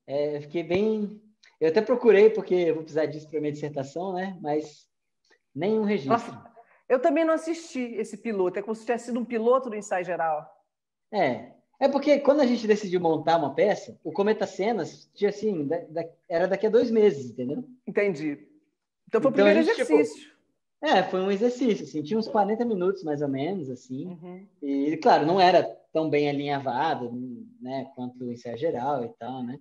Eu fiquei bem... Eu até procurei, porque eu vou precisar disso para minha dissertação, né? Mas nenhum registro. Eu também não assisti esse piloto, é como se tivesse sido um piloto do ensaio geral. É porque quando a gente decidiu montar uma peça, o Cometa Cenas tinha assim, era daqui a 2 meses, entendeu? Entendi. Então foi o primeiro exercício. Foi um exercício, assim, tinha uns 40 minutos mais ou menos, assim. Uhum. E, claro, não era tão bem alinhavado, né, quanto o ensaio geral e tal, né?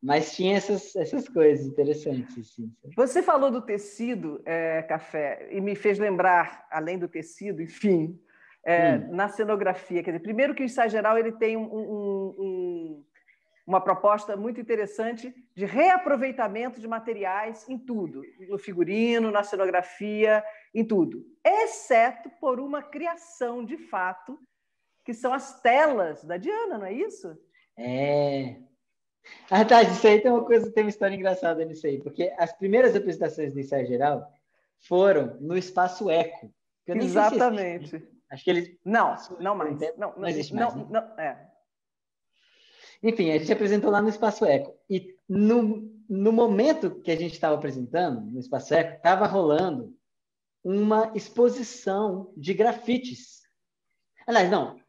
Mas tinha essas coisas interessantes, assim. Você falou do tecido, Café, e me fez lembrar, além do tecido, enfim, na cenografia. Quer dizer, primeiro que o ensaio geral ele tem uma proposta muito interessante de reaproveitamento de materiais em tudo, no figurino, na cenografia, em tudo, exceto por uma criação de fato, que são as telas da Diana, não é isso? Tá, isso aí tem uma história engraçada nisso aí, porque as primeiras apresentações do ensaio geral foram no Espaço Eco. Eu nem Exatamente. Sei se existe, né? Acho que eles... Não mais. Não existe mais, né? Não. Enfim, a gente apresentou lá no Espaço Eco. E no momento que a gente estava apresentando, no Espaço Eco, estava rolando uma exposição de grafites. Aliás, não.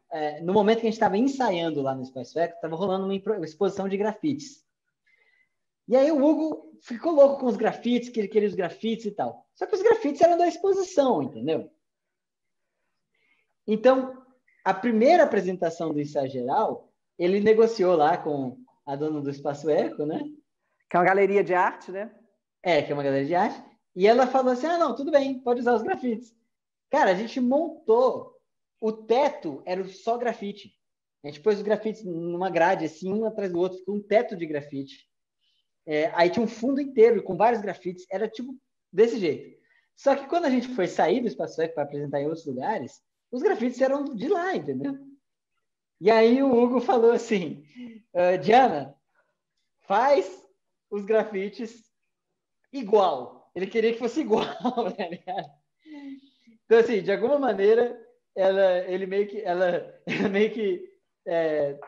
No momento que a gente estava ensaiando lá no Espaço Eco, estava rolando uma exposição de grafites. E aí o Hugo ficou louco com os grafites, que ele queria os grafites e tal. Só que os grafites eram da exposição, entendeu? Então, a primeira apresentação do ensaio geral, ele negociou lá com a dona do Espaço Eco, né? Que é uma galeria de arte, né? Que é uma galeria de arte. E ela falou assim, não, tudo bem, pode usar os grafites. Cara, a gente montou, o teto era só grafite. A gente pôs os grafites numa grade, assim, um atrás do outro, ficou um teto de grafite. Aí tinha um fundo inteiro com vários grafites, era tipo desse jeito. Só que quando a gente foi sair do Espaço Eco para apresentar em outros lugares, os grafites eram de lá, entendeu? E aí o Hugo falou assim, Diana, faz os grafites igual. Ele queria que fosse igual, tá ligado? Então, assim, de alguma maneira, ela meio que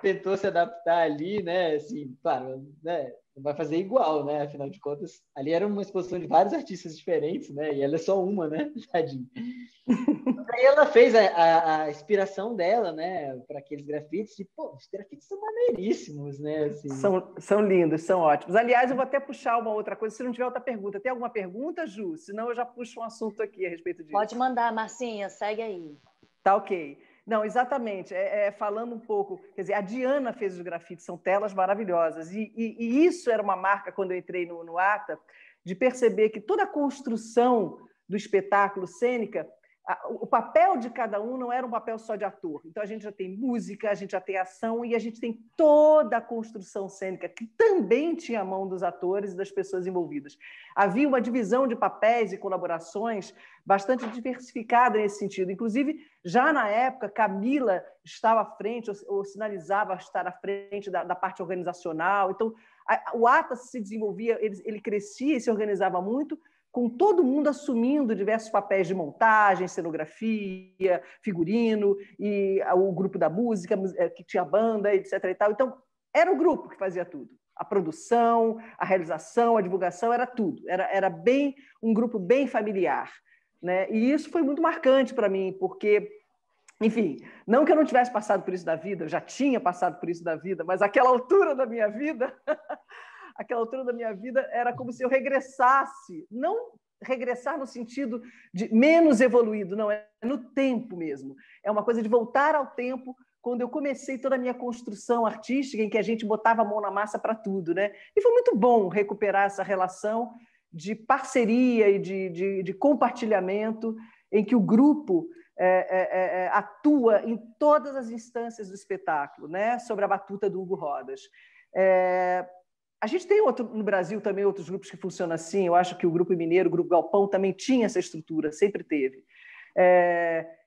tentou se adaptar ali, né? Assim, claro, né? Não vai fazer igual, né? Afinal de contas, ali era uma exposição de vários artistas diferentes, né? E ela é só uma, né? Tadinho. Aí ela fez a inspiração dela, né? Para aqueles grafites. E, pô, os grafites são maneiríssimos, né? Assim. São lindos, são ótimos. Aliás, eu vou até puxar uma outra coisa, se não tiver outra pergunta. Tem alguma pergunta, Ju? Senão eu já puxo um assunto aqui a respeito disso. Pode mandar, Marcinha, segue aí. Tá ok. Não, exatamente. Falando um pouco, quer dizer, a Diana fez os grafites, são telas maravilhosas. E isso era uma marca, quando eu entrei no ATA, de perceber que toda a construção do espetáculo cênica, o papel de cada um não era um papel só de ator. Então, a gente já tem música, a gente já tem ação e a gente tem toda a construção cênica, que também tinha a mão dos atores e das pessoas envolvidas. Havia uma divisão de papéis e colaborações bastante diversificada nesse sentido. Inclusive, já na época, Camila estava à frente, ou sinalizava estar à frente da parte organizacional. Então, o ATA se desenvolvia, ele crescia e se organizava muito, com todo mundo assumindo diversos papéis de montagem, cenografia, figurino, e o grupo da música, que tinha banda, etc. E tal. Então, era o grupo que fazia tudo. A produção, a realização, a divulgação, era tudo. Era bem um grupo bem familiar, né? E isso foi muito marcante para mim, porque, enfim, não que eu não tivesse passado por isso da vida, eu já tinha passado por isso da vida, mas aquela altura da minha vida... Aquela altura da minha vida era como se eu regressasse, não regressar no sentido de menos evoluído, não, é no tempo mesmo. É uma coisa de voltar ao tempo quando eu comecei toda a minha construção artística, em que a gente botava a mão na massa para tudo, né? E foi muito bom recuperar essa relação de parceria e de compartilhamento, em que o grupo atua em todas as instâncias do espetáculo, né? Sobre a batuta do Hugo Rodas. A gente tem no Brasil também outros grupos que funcionam assim. Eu acho que o Grupo Mineiro, o Grupo Galpão, também tinha essa estrutura, sempre teve.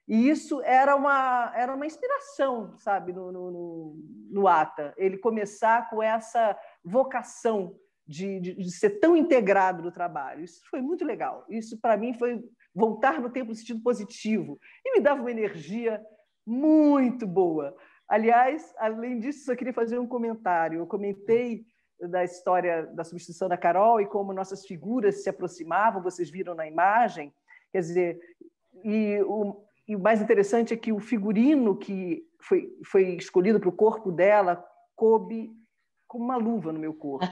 E isso era uma inspiração, sabe, no ATA. Ele começar com essa vocação de ser tão integrado no trabalho. Isso foi muito legal. Isso, para mim, foi voltar no tempo no sentido positivo. E me dava uma energia muito boa. Aliás, além disso, só queria fazer um comentário. Eu comentei da história da substituição da Carol e como nossas figuras se aproximavam, vocês viram na imagem. Quer dizer, e o mais interessante é que o figurino que foi escolhido para o corpo dela coube como uma luva no meu corpo.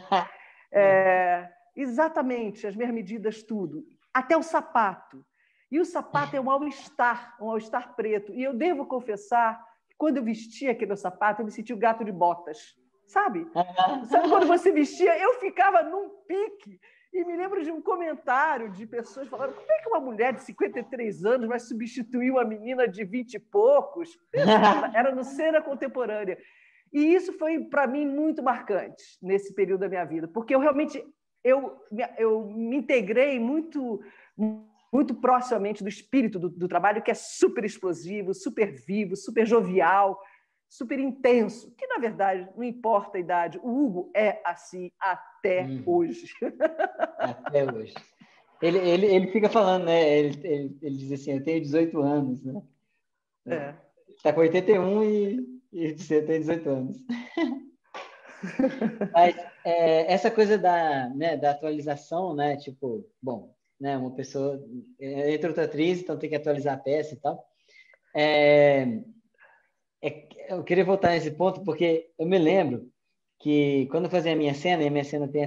Exatamente, as minhas medidas, tudo. Até o sapato. E o sapato é um all-star preto. E eu devo confessar que quando eu vestia aquele sapato, eu me sentia o gato de botas. Sabe? Sabe quando você vestia? Eu ficava num pique. E me lembro de um comentário de pessoas falando: como é que uma mulher de 53 anos vai substituir uma menina de 20 e poucos? Era no Cena Contemporânea. E isso foi, para mim, muito marcante nesse período da minha vida, porque eu realmente eu me integrei muito proximamente do espírito do trabalho, que é super explosivo, super vivo, super jovial, super intenso, que, na verdade, não importa a idade. O Hugo é assim até hoje. Até hoje. Ele fica falando, né? Ele diz assim, eu tenho 18 anos, né? Está com 81 e você tem 18 anos. Mas essa coisa da atualização, né? Tipo, bom, né? Uma pessoa entra outra atriz, então tem que atualizar a peça e tal. Eu queria voltar nesse ponto porque eu me lembro que quando eu fazia a minha cena, e a minha cena tem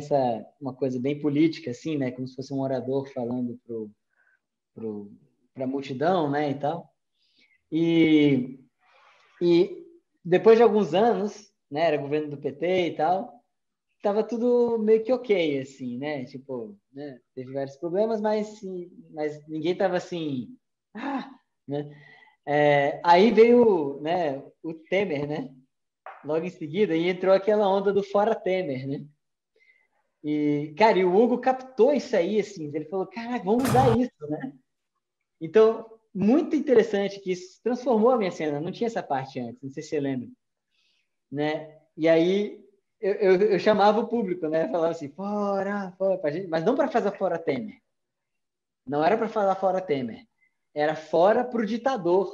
uma coisa bem política, assim, né? Como se fosse um orador falando para a multidão, né? E tal. E depois de alguns anos, né? Era governo do PT e tal, tava tudo meio que ok, assim, né? Tipo, né? Teve vários problemas, mas ninguém tava assim, né? Aí veio, né, o Temer, né? Logo em seguida, e entrou aquela onda do Fora Temer, né? E, cara, e o Hugo captou isso aí, assim, ele falou, caraca, vamos usar isso, né? Então, muito interessante que isso transformou a minha cena, não tinha essa parte antes, não sei se você lembra, né? E aí, eu chamava o público, né? Falava assim, fora, pra gente, mas não para fazer Fora Temer. Não era para falar Fora Temer. Era fora pro ditador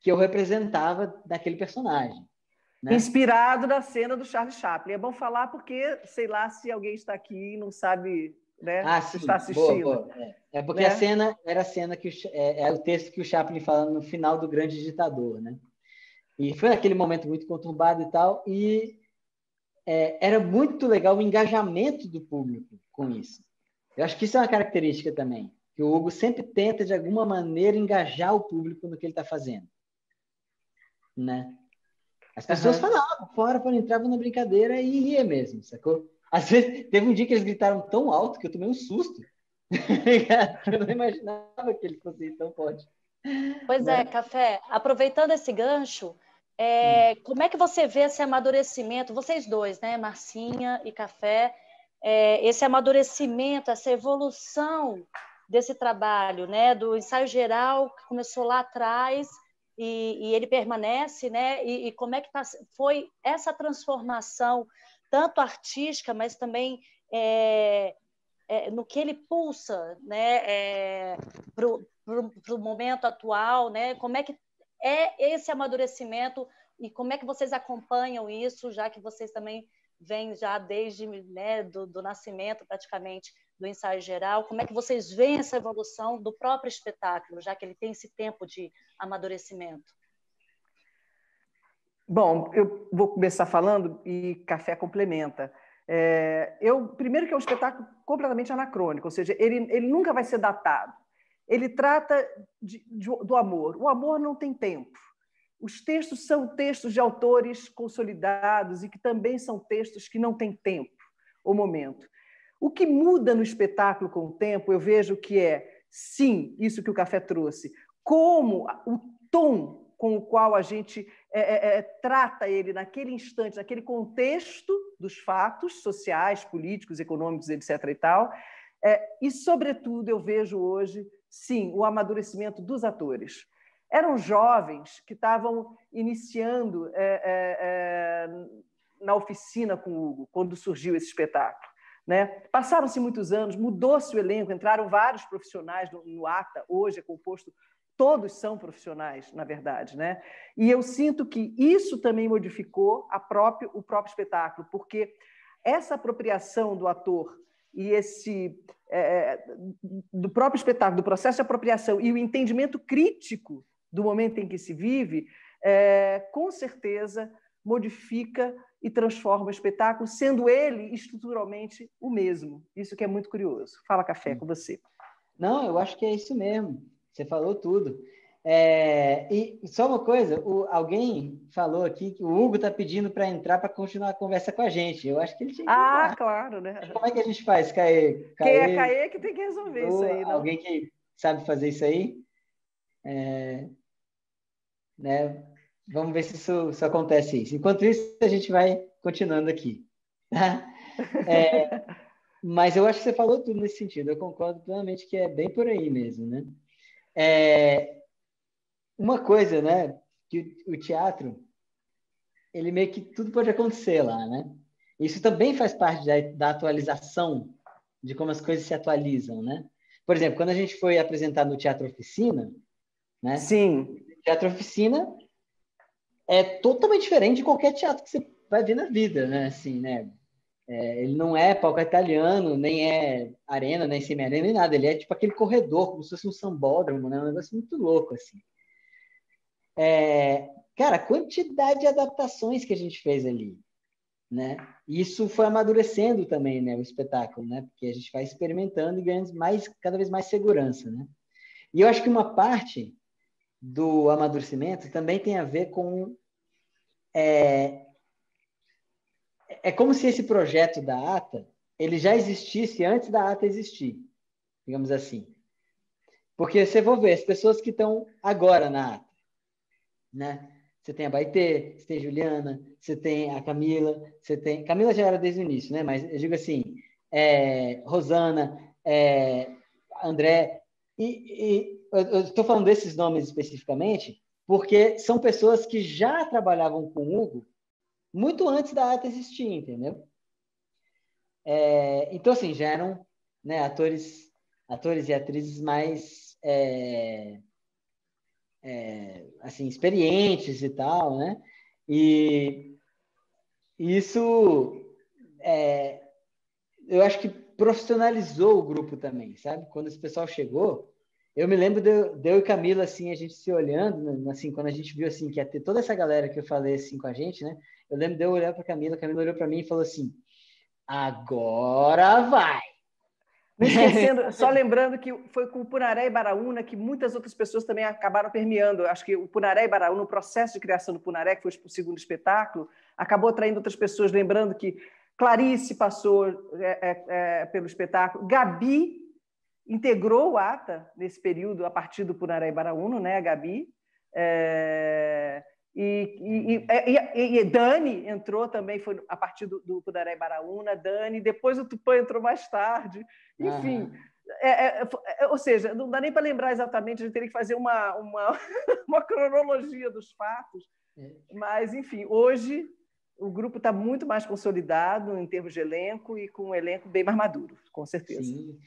que eu representava daquele personagem. Né? Inspirado na cena do Charlie Chaplin. É bom falar porque, sei lá, se alguém está aqui e não sabe, né, se está assistindo. Boa. Porque, né? A cena era a cena que é o texto que o Chaplin fala no final do Grande Ditador, né? E foi naquele momento muito conturbado e tal, e era muito legal o engajamento do público com isso. Eu acho que isso é uma característica também, que o Hugo sempre tenta, de alguma maneira, engajar o público no que ele está fazendo. Né? As pessoas falavam fora, entravam na brincadeira e ria mesmo, sacou? Às vezes, teve um dia que eles gritaram tão alto que eu tomei um susto. Eu não imaginava que eles fossem tão fortes. Pois é, Café, aproveitando esse gancho, como é que você vê esse amadurecimento, vocês dois, né, Marcinha e Café, esse amadurecimento, essa evolução desse trabalho, né, do ensaio geral que começou lá atrás e ele permanece, né, e como é que foi essa transformação, tanto artística, mas também no que ele pulsa, né, para o momento atual, né? Como é que é esse amadurecimento e como é que vocês acompanham isso, já que vocês também vêm já desde, né, do nascimento praticamente do ensaio geral, como é que vocês veem essa evolução do próprio espetáculo, já que ele tem esse tempo de amadurecimento? Bom, eu vou começar falando e Café complementa. Primeiro que é um espetáculo completamente anacrônico, ou seja, ele nunca vai ser datado. Ele trata do amor. O amor não tem tempo. Os textos são textos de autores consolidados e que também são textos que não têm tempo ou momento. O que muda no espetáculo com o tempo, eu vejo que sim, isso que o Café trouxe, como o tom com o qual a gente trata ele naquele instante, naquele contexto dos fatos sociais, políticos, econômicos, etc. e tal. E, sobretudo, eu vejo hoje, sim, o amadurecimento dos atores. Eram jovens que estavam iniciando na oficina com o Hugo, quando surgiu esse espetáculo. né? Passaram-se muitos anos, mudou-se o elenco, entraram vários profissionais no ATA, hoje é composto, todos são profissionais, na verdade, né? E eu sinto que isso também modificou o próprio espetáculo, porque essa apropriação do ator e do próprio espetáculo, do processo de apropriação e o entendimento crítico do momento em que se vive, com certeza modifica e transforma o espetáculo, sendo ele estruturalmente o mesmo. Isso que é muito curioso. Fala, Café, com você. Não, eu acho que é isso mesmo. Você falou tudo. E só uma coisa, alguém falou aqui que o Hugo está pedindo para entrar para continuar a conversa com a gente. Eu acho que ele tinha que entrar. Claro, né? Como é que a gente faz, Caê? Quem é Caê que tem que resolver isso aí, não? Alguém que sabe fazer isso aí? Né? Vamos ver se isso acontece. Enquanto isso, a gente vai continuando aqui. Mas eu acho que você falou tudo nesse sentido. Eu concordo plenamente que é bem por aí mesmo, né? Uma coisa, né? Que o teatro, ele meio que tudo pode acontecer lá, né? Isso também faz parte da atualização, de como as coisas se atualizam, né? Por exemplo, quando a gente foi apresentar no Teatro Oficina, né? Sim. O Teatro Oficina é totalmente diferente de qualquer teatro que você vai ver na vida, né? Assim, né? Ele não é palco italiano, nem é arena, nem semi-arena, nem nada. Ele é tipo aquele corredor, como se fosse um sambódromo, né? Um negócio muito louco, assim. Cara, a quantidade de adaptações que a gente fez ali, né? Isso foi amadurecendo também, né? O espetáculo, né? Porque a gente vai experimentando e ganhando cada vez mais segurança, né? E eu acho que uma parte do amadurecimento também tem a ver com... É como se esse projeto da ATA ele já existisse antes da ATA existir, digamos assim. Porque você vai ver as pessoas que estão agora na ATA, né? Você tem a Baitê, você tem a Juliana, você tem a Camila, você tem... Camila já era desde o início, né? Mas eu digo assim, Rosana, André, eu estou falando desses nomes especificamente porque são pessoas que já trabalhavam com o Hugo muito antes da ATA existir, entendeu? Então, assim, já eram, né, atores e atrizes mais assim, experientes e tal, né? E isso eu acho que profissionalizou o grupo também, sabe? Quando esse pessoal chegou, eu me lembro de eu e Camila, assim, a gente se olhando, assim, quando a gente viu, assim, que ia ter toda essa galera que eu falei, assim, com a gente, né? Eu lembro de eu olhar para a Camila olhou para mim e falou assim, agora vai! Não esquecendo, só lembrando que foi com o Punaré e Baraúna que muitas outras pessoas também acabaram permeando. Acho que o Punaré e Baraúna, o processo de criação do Punaré, que foi o segundo espetáculo, acabou atraindo outras pessoas. Lembrando que Clarice passou pelo espetáculo, Gabi integrou o ATA nesse período a partir do Punaré e Baraúna, né, a Gabi. E Dani entrou também, foi a partir do Punaré e Baraúna, Dani, depois o Tupã entrou mais tarde, enfim. Ou seja, não dá nem para lembrar exatamente, a gente teria que fazer uma cronologia dos fatos, mas, enfim, hoje o grupo está muito mais consolidado em termos de elenco e com um elenco bem mais maduro, com certeza. Sim.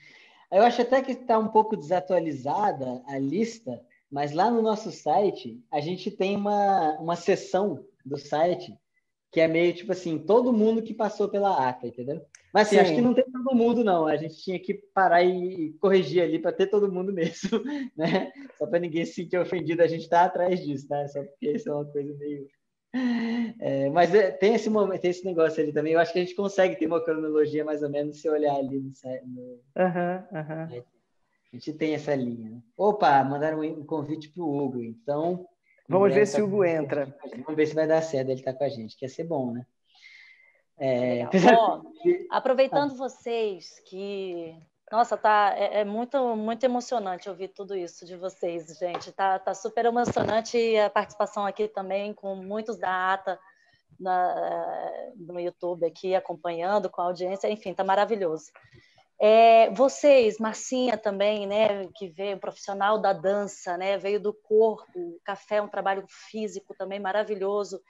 Eu acho até que está um pouco desatualizada a lista, mas lá no nosso site, a gente tem uma seção do site que é meio tipo assim, todo mundo que passou pela ATA, entendeu? Mas assim, acho que não tem todo mundo, não. A gente tinha que parar e corrigir ali para ter todo mundo mesmo, né? Só para ninguém se sentir ofendido, a gente está atrás disso, tá? Só porque isso é uma coisa meio... mas tem esse momento, tem esse negócio ali também. Eu acho que a gente consegue ter uma cronologia mais ou menos se olhar ali no site. A gente tem essa linha. Né? Opa, mandaram um convite para o Hugo, então... Vamos ver se o Hugo entra. Vamos ver se vai dar certo ele estar com a gente, que ia ser bom, né? Aproveitando vocês que... Nossa, é muito, muito emocionante ouvir tudo isso de vocês, gente. Tá super emocionante a participação aqui também, com muitos da ATA no YouTube aqui, acompanhando com a audiência. Enfim, tá maravilhoso. Vocês, Marcinha também, né, que veio profissional da dança, né, veio do corpo, o Café é um trabalho físico também maravilhoso,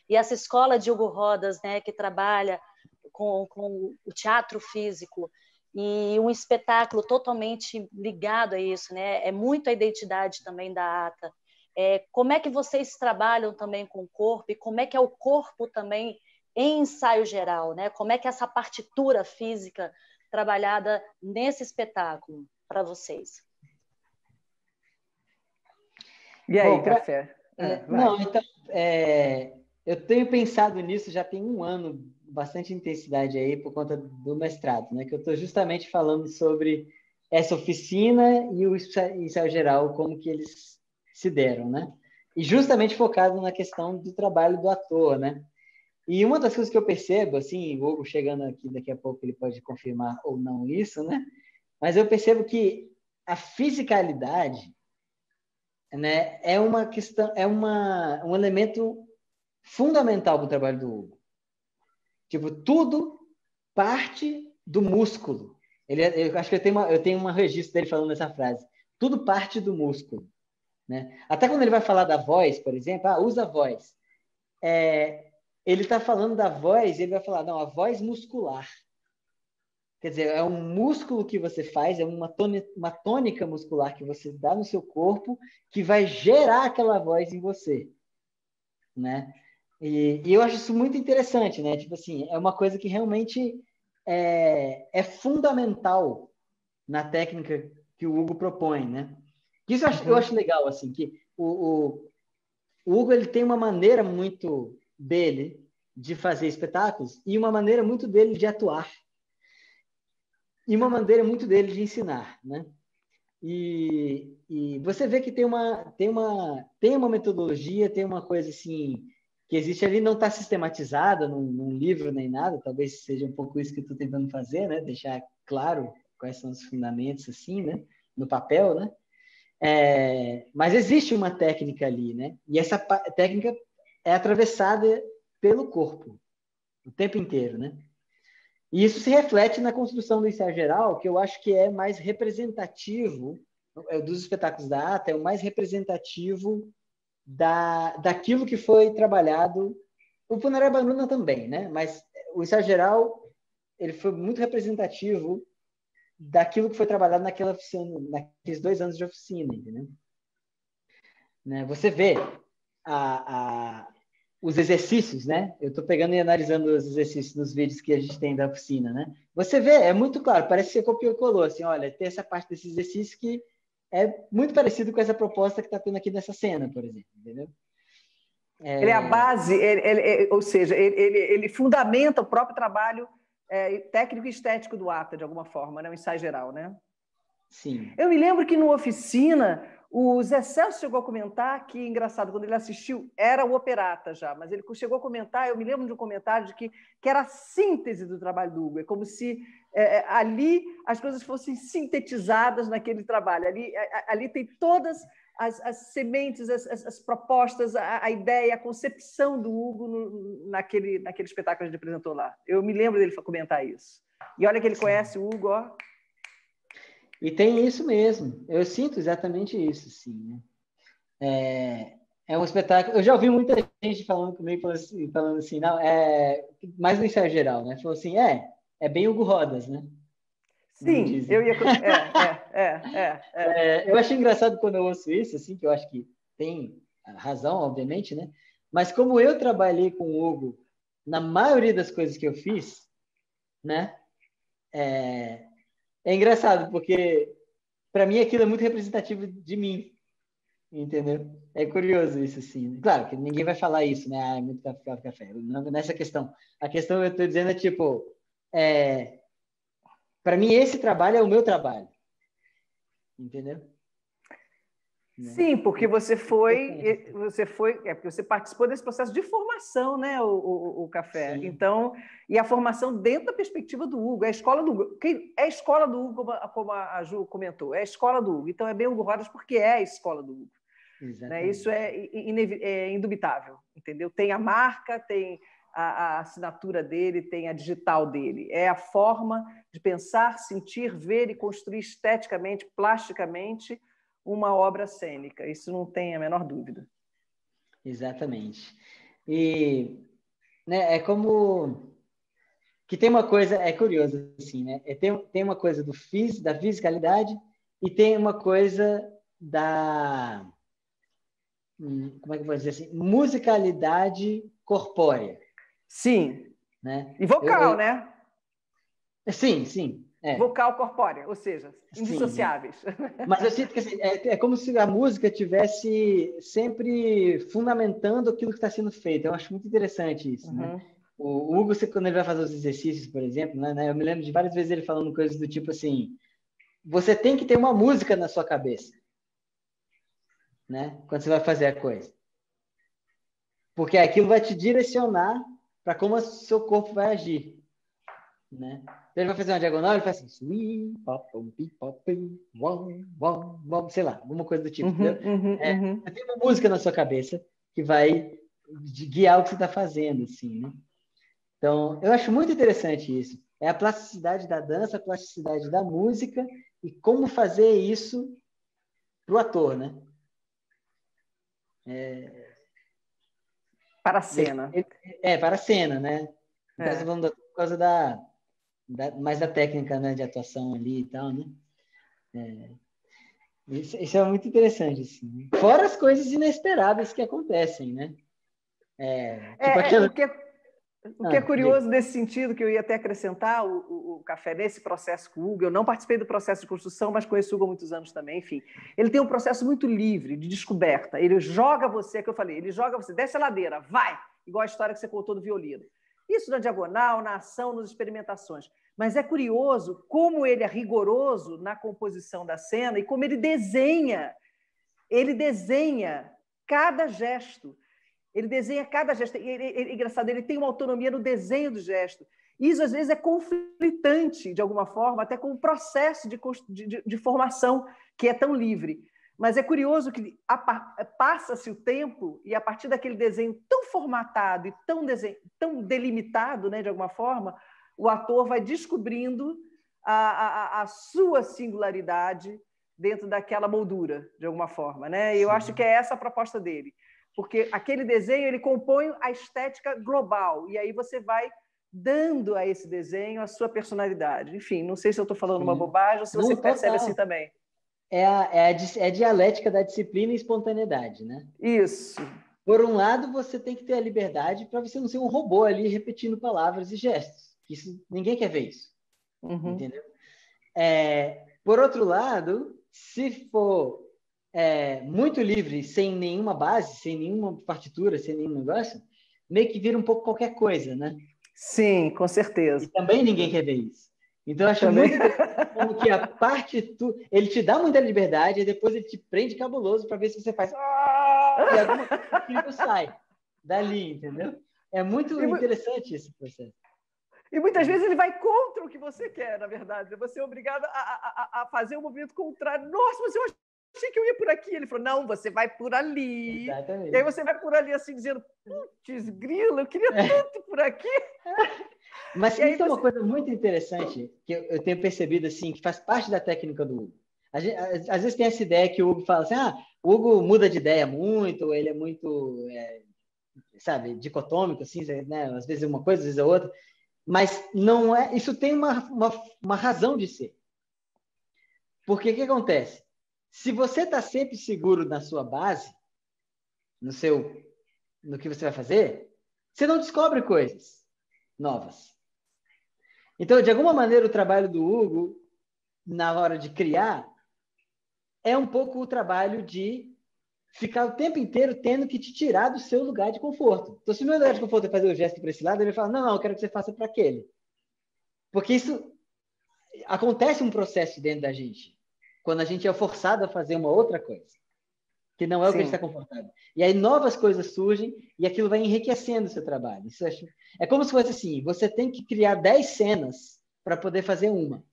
e essa escola de Hugo Rodas, né, que trabalha com o teatro físico e um espetáculo totalmente ligado a isso, né? É muito a identidade também da ATA. Como é que vocês trabalham também com o corpo e como é que é o corpo também em ensaio geral, né? Como é que é essa partitura física trabalhada nesse espetáculo para vocês? E aí, Bom, Café? Vai. não, então, eu tenho pensado nisso já tem um ano, bastante intensidade aí por conta do mestrado, né? Que eu estou justamente falando sobre essa oficina e o ensaio geral, como que eles se deram, né? E justamente focado na questão do trabalho do ator, né? E uma das coisas que eu percebo, assim, o Hugo chegando aqui daqui a pouco ele pode confirmar ou não isso, né? Mas eu percebo que a fisicalidade, né, é uma questão, um elemento fundamental para o trabalho do Hugo. Tipo, tudo parte do músculo. Eu acho que eu tenho um registro dele falando essa frase. Tudo parte do músculo, né? Até quando ele vai falar da voz, por exemplo, usa a voz. Ele está falando da voz, ele vai falar, não, a voz muscular. Quer dizer, é um músculo que você faz, é uma tônica muscular que você dá no seu corpo que vai gerar aquela voz em você, né? E eu acho isso muito interessante, né? Tipo assim, é uma coisa que realmente é fundamental na técnica que o Hugo propõe, né? Isso eu acho legal, assim, que o Hugo ele tem uma maneira muito dele de fazer espetáculos e uma maneira muito dele de atuar e uma maneira muito dele de ensinar, né? E você vê que tem uma metodologia, tem uma coisa assim que existe ali, não está sistematizada num livro nem nada, talvez seja um pouco isso que eu estou tentando fazer, né? Deixar claro quais são os fundamentos, assim, né? No papel, né? Mas existe uma técnica ali, né? E essa técnica é atravessada pelo corpo o tempo inteiro, né? E isso se reflete na construção do ensaio geral, que eu acho que é mais representativo dos espetáculos da ATA, é o mais representativo daquilo que foi trabalhado. O Funerária Bruna também, né? Mas o ensaio geral ele foi muito representativo daquilo que foi trabalhado naquela oficina, naqueles 2 anos de oficina, entendeu? Né? Você vê os exercícios, né? Eu estou pegando e analisando os exercícios nos vídeos que a gente tem da oficina, né? Você vê, é muito claro, parece que você copiou e colou, assim, olha, tem essa parte desse exercício que é muito parecido com essa proposta que está tendo aqui nessa cena, por exemplo, entendeu? Ele é a base, ou seja, ele fundamenta o próprio trabalho técnico e estético do ATA, de alguma forma, né? O ensaio geral, né? Sim. Eu me lembro que no Oficina, o Zé Celso chegou a comentar que, engraçado, quando ele assistiu, era o Operata já, mas ele chegou a comentar, eu me lembro de um comentário de que era a síntese do trabalho do Hugo, é como se ali as coisas fossem sintetizadas naquele trabalho, ali tem todas as sementes, as propostas, a ideia, a concepção do Hugo naquele espetáculo que a gente apresentou lá. Eu me lembro dele comentar isso. E olha que ele conhece o Hugo, ó. E tem isso mesmo. Eu sinto exatamente isso, sim. Né? É um espetáculo. Eu já ouvi muita gente falando comigo, falando assim, não, mais no ensaio geral, né? Falou assim, é bem Hugo Rodas, né? Sim, eu ia. Eu acho engraçado quando eu ouço isso, assim, que eu acho que tem razão, obviamente, né? Mas como eu trabalhei com o Hugo na maioria das coisas que eu fiz, né? É engraçado, porque para mim aquilo é muito representativo de mim, entendeu? É curioso isso, assim. Claro que ninguém vai falar isso, né? É muito café. Não, nessa questão. A questão que eu estou dizendo é, tipo, para mim esse trabalho é o meu trabalho, entendeu? Sim, porque você porque você participou desse processo de formação, né, o Café. Sim. Então, e a formação dentro da perspectiva do Hugo, é a escola do Hugo. É a escola do Hugo, como a Ju comentou, é a escola do Hugo. Então, é bem Hugo Rodas porque é a escola do Hugo. Né? Isso é indubitável, entendeu? Tem a marca, tem a assinatura dele, tem a digital dele. É a forma de pensar, sentir, ver e construir esteticamente, plasticamente, uma obra cênica. Isso não tem a menor dúvida. Exatamente. E, né, é como que tem uma coisa, é curioso, assim, né? Tem uma coisa da fisicalidade e tem uma coisa da... como é que eu vou dizer assim? Musicalidade corpórea. Sim. Né? E vocal, né? Sim, sim. Vocal corpórea, ou seja, indissociáveis. Sim, mas eu sinto que assim, é como se a música tivesse sempre fundamentando aquilo que está sendo feito. Eu acho muito interessante isso, né? O Hugo, quando ele vai fazer os exercícios, por exemplo, né? Eu me lembro de várias vezes ele falando coisas do tipo assim, você tem que ter uma música na sua cabeça, né? Quando você vai fazer a coisa. Porque aquilo vai te direcionar para como o seu corpo vai agir, né? Então ele vai fazer uma diagonal, ele faz assim, sei lá, alguma coisa do tipo, entendeu? Você tem uma música na sua cabeça que vai guiar o que você está fazendo, assim, né? Então, eu acho muito interessante isso. É a plasticidade da dança, a plasticidade da música e como fazer isso para o ator, né? Para a cena. Para a cena, né? Por causa mais da técnica, né, de atuação ali e tal, né? Isso é muito interessante, assim. Fora as coisas inesperadas que acontecem, né? O que é curioso nesse sentido, que eu ia até acrescentar, o Café, nesse processo com o Hugo, eu não participei do processo de construção, mas conheço o Hugo há muitos anos também, enfim. Ele tem um processo muito livre, de descoberta. Ele joga você, que eu falei, ele joga você, desce a ladeira, vai! Igual a história que você contou do violino. Isso na diagonal, na ação, nas experimentações. Mas é curioso como ele é rigoroso na composição da cena e como ele desenha cada gesto. Ele desenha cada gesto. Engraçado, ele tem uma autonomia no desenho do gesto. Isso, às vezes, é conflitante, de alguma forma, até com o processo de formação, que é tão livre. Mas é curioso que passa-se o tempo e, a partir daquele desenho tão formatado e tão delimitado, né, de alguma forma, o ator vai descobrindo a sua singularidade dentro daquela moldura, de alguma forma, né? E eu acho que é essa a proposta dele. Porque aquele desenho, ele compõe a estética global, e aí você vai dando a esse desenho a sua personalidade. Enfim, não sei se eu estou falando uma bobagem ou se você percebe assim também. É a dialética da disciplina e espontaneidade, né? Isso. Por um lado, você tem que ter a liberdade para você não ser um robô ali repetindo palavras e gestos. Ninguém quer ver isso. Entendeu? Por outro lado, se for muito livre, sem nenhuma base, sem nenhuma partitura, sem nenhum negócio, meio que vira um pouco qualquer coisa, né? Sim, com certeza. E também ninguém quer ver isso. Então, eu acho muito interessante como que a partitura... Ele te dá muita liberdade e depois ele te prende cabuloso para ver se você faz... E alguma coisa incrível sai dali, entendeu? É muito interessante esse processo. E muitas vezes ele vai contra o que você quer, na verdade. Você é obrigado a fazer um movimento contrário. Nossa, mas eu achei que eu ia por aqui. Ele falou, não, você vai por ali. Exatamente. E aí você vai por ali assim, dizendo, putz, grilo, eu queria tanto por aqui. Mas isso é uma coisa muito interessante que eu tenho percebido, assim, que faz parte da técnica do Hugo. Às vezes tem essa ideia que o Hugo fala assim, o Hugo muda de ideia muito, ele é muito, sabe, dicotômico, assim, né? Às vezes é uma coisa, às vezes é outra. Mas não é, isso tem uma razão de ser. Porque o que acontece? Se você está sempre seguro na sua base, no que você vai fazer, você não descobre coisas novas. Então, de alguma maneira, o trabalho do Hugo, na hora de criar, é um pouco o trabalho de ficar o tempo inteiro tendo que te tirar do seu lugar de conforto. Então, se o meu lugar de conforto é fazer o gesto para esse lado, ele fala, não, eu quero que você faça para aquele. Porque isso acontece um processo dentro da gente, quando a gente é forçado a fazer uma outra coisa, que não é o que a gente está confortável. E aí novas coisas surgem e aquilo vai enriquecendo o seu trabalho. Isso é como se fosse assim, você tem que criar 10 cenas para poder fazer uma.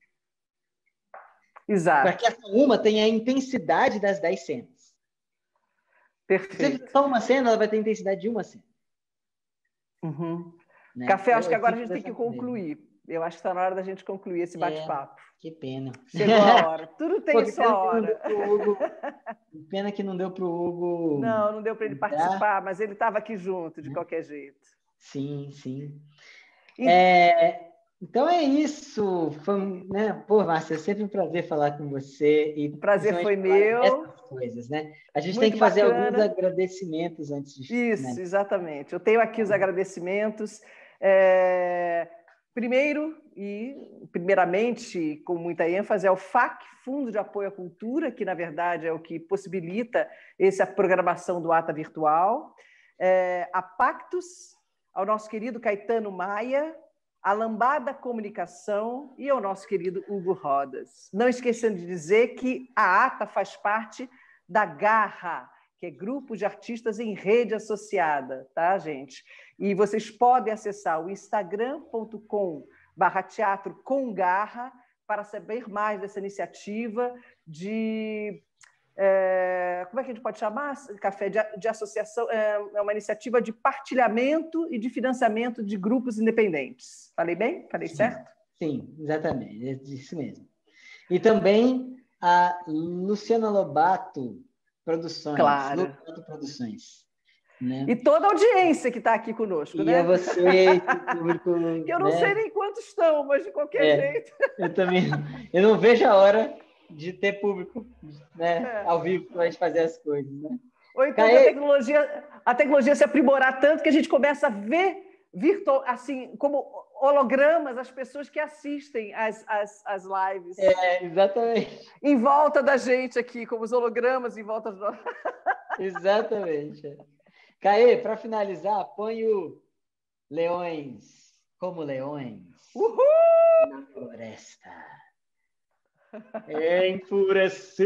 Exato. Para que essa uma tenha a intensidade das 10 cenas. Perfeito. Se você fizer só uma cena, ela vai ter a intensidade de uma cena. Né? Café, acho que agora a gente tem que concluir. Eu acho que está na hora da gente concluir esse bate-papo. Que pena. Chegou a hora. Tudo tem sua hora. Pena que não deu para o Hugo. Não deu para ele participar, mas ele estava aqui junto, de qualquer jeito. Sim, sim. Então é isso. Foi, né? Pô, Márcia, é sempre um prazer falar com você. E O prazer foi principalmente falar meu. dessas coisas, né? A gente tem Muito que fazer alguns bacana. agradecimentos antes de Isso, finalizar. exatamente. Eu tenho aqui os agradecimentos. Primeiro, e primeiramente, com muita ênfase, é o FAC, Fundo de Apoio à Cultura, que, na verdade, é o que possibilita essa programação do ATA Virtual. A Pactus, ao nosso querido Caetano Maia, a Lambada Comunicação e ao nosso querido Hugo Rodas. Não esquecendo de dizer que a ATA faz parte da Garra, que é Grupo de Artistas em Rede Associada, tá, gente? E vocês podem acessar o instagram.com/teatro com garra para saber mais dessa iniciativa de... como é que a gente pode chamar? Café de associação, é uma iniciativa de partilhamento e de financiamento de grupos independentes. Falei bem? Falei certo? Sim, exatamente, é isso mesmo. E também a Luciana Lobato Produções. Claro. Lobato Produções. Né? E toda a audiência que está aqui conosco, e né? a você, público. Que eu não sei nem quantos estão, mas de qualquer jeito. Eu também. Eu não vejo a hora de ter público, né? Ao vivo para a gente fazer as coisas, né? Ou então a tecnologia se aprimorar tanto que a gente começa a ver virtual, assim, como hologramas as pessoas que assistem as lives. Exatamente. Em volta da gente aqui, como os hologramas em volta de nós. Exatamente. Caê, para finalizar, põe o Leões como Leões na floresta. Enfurecer.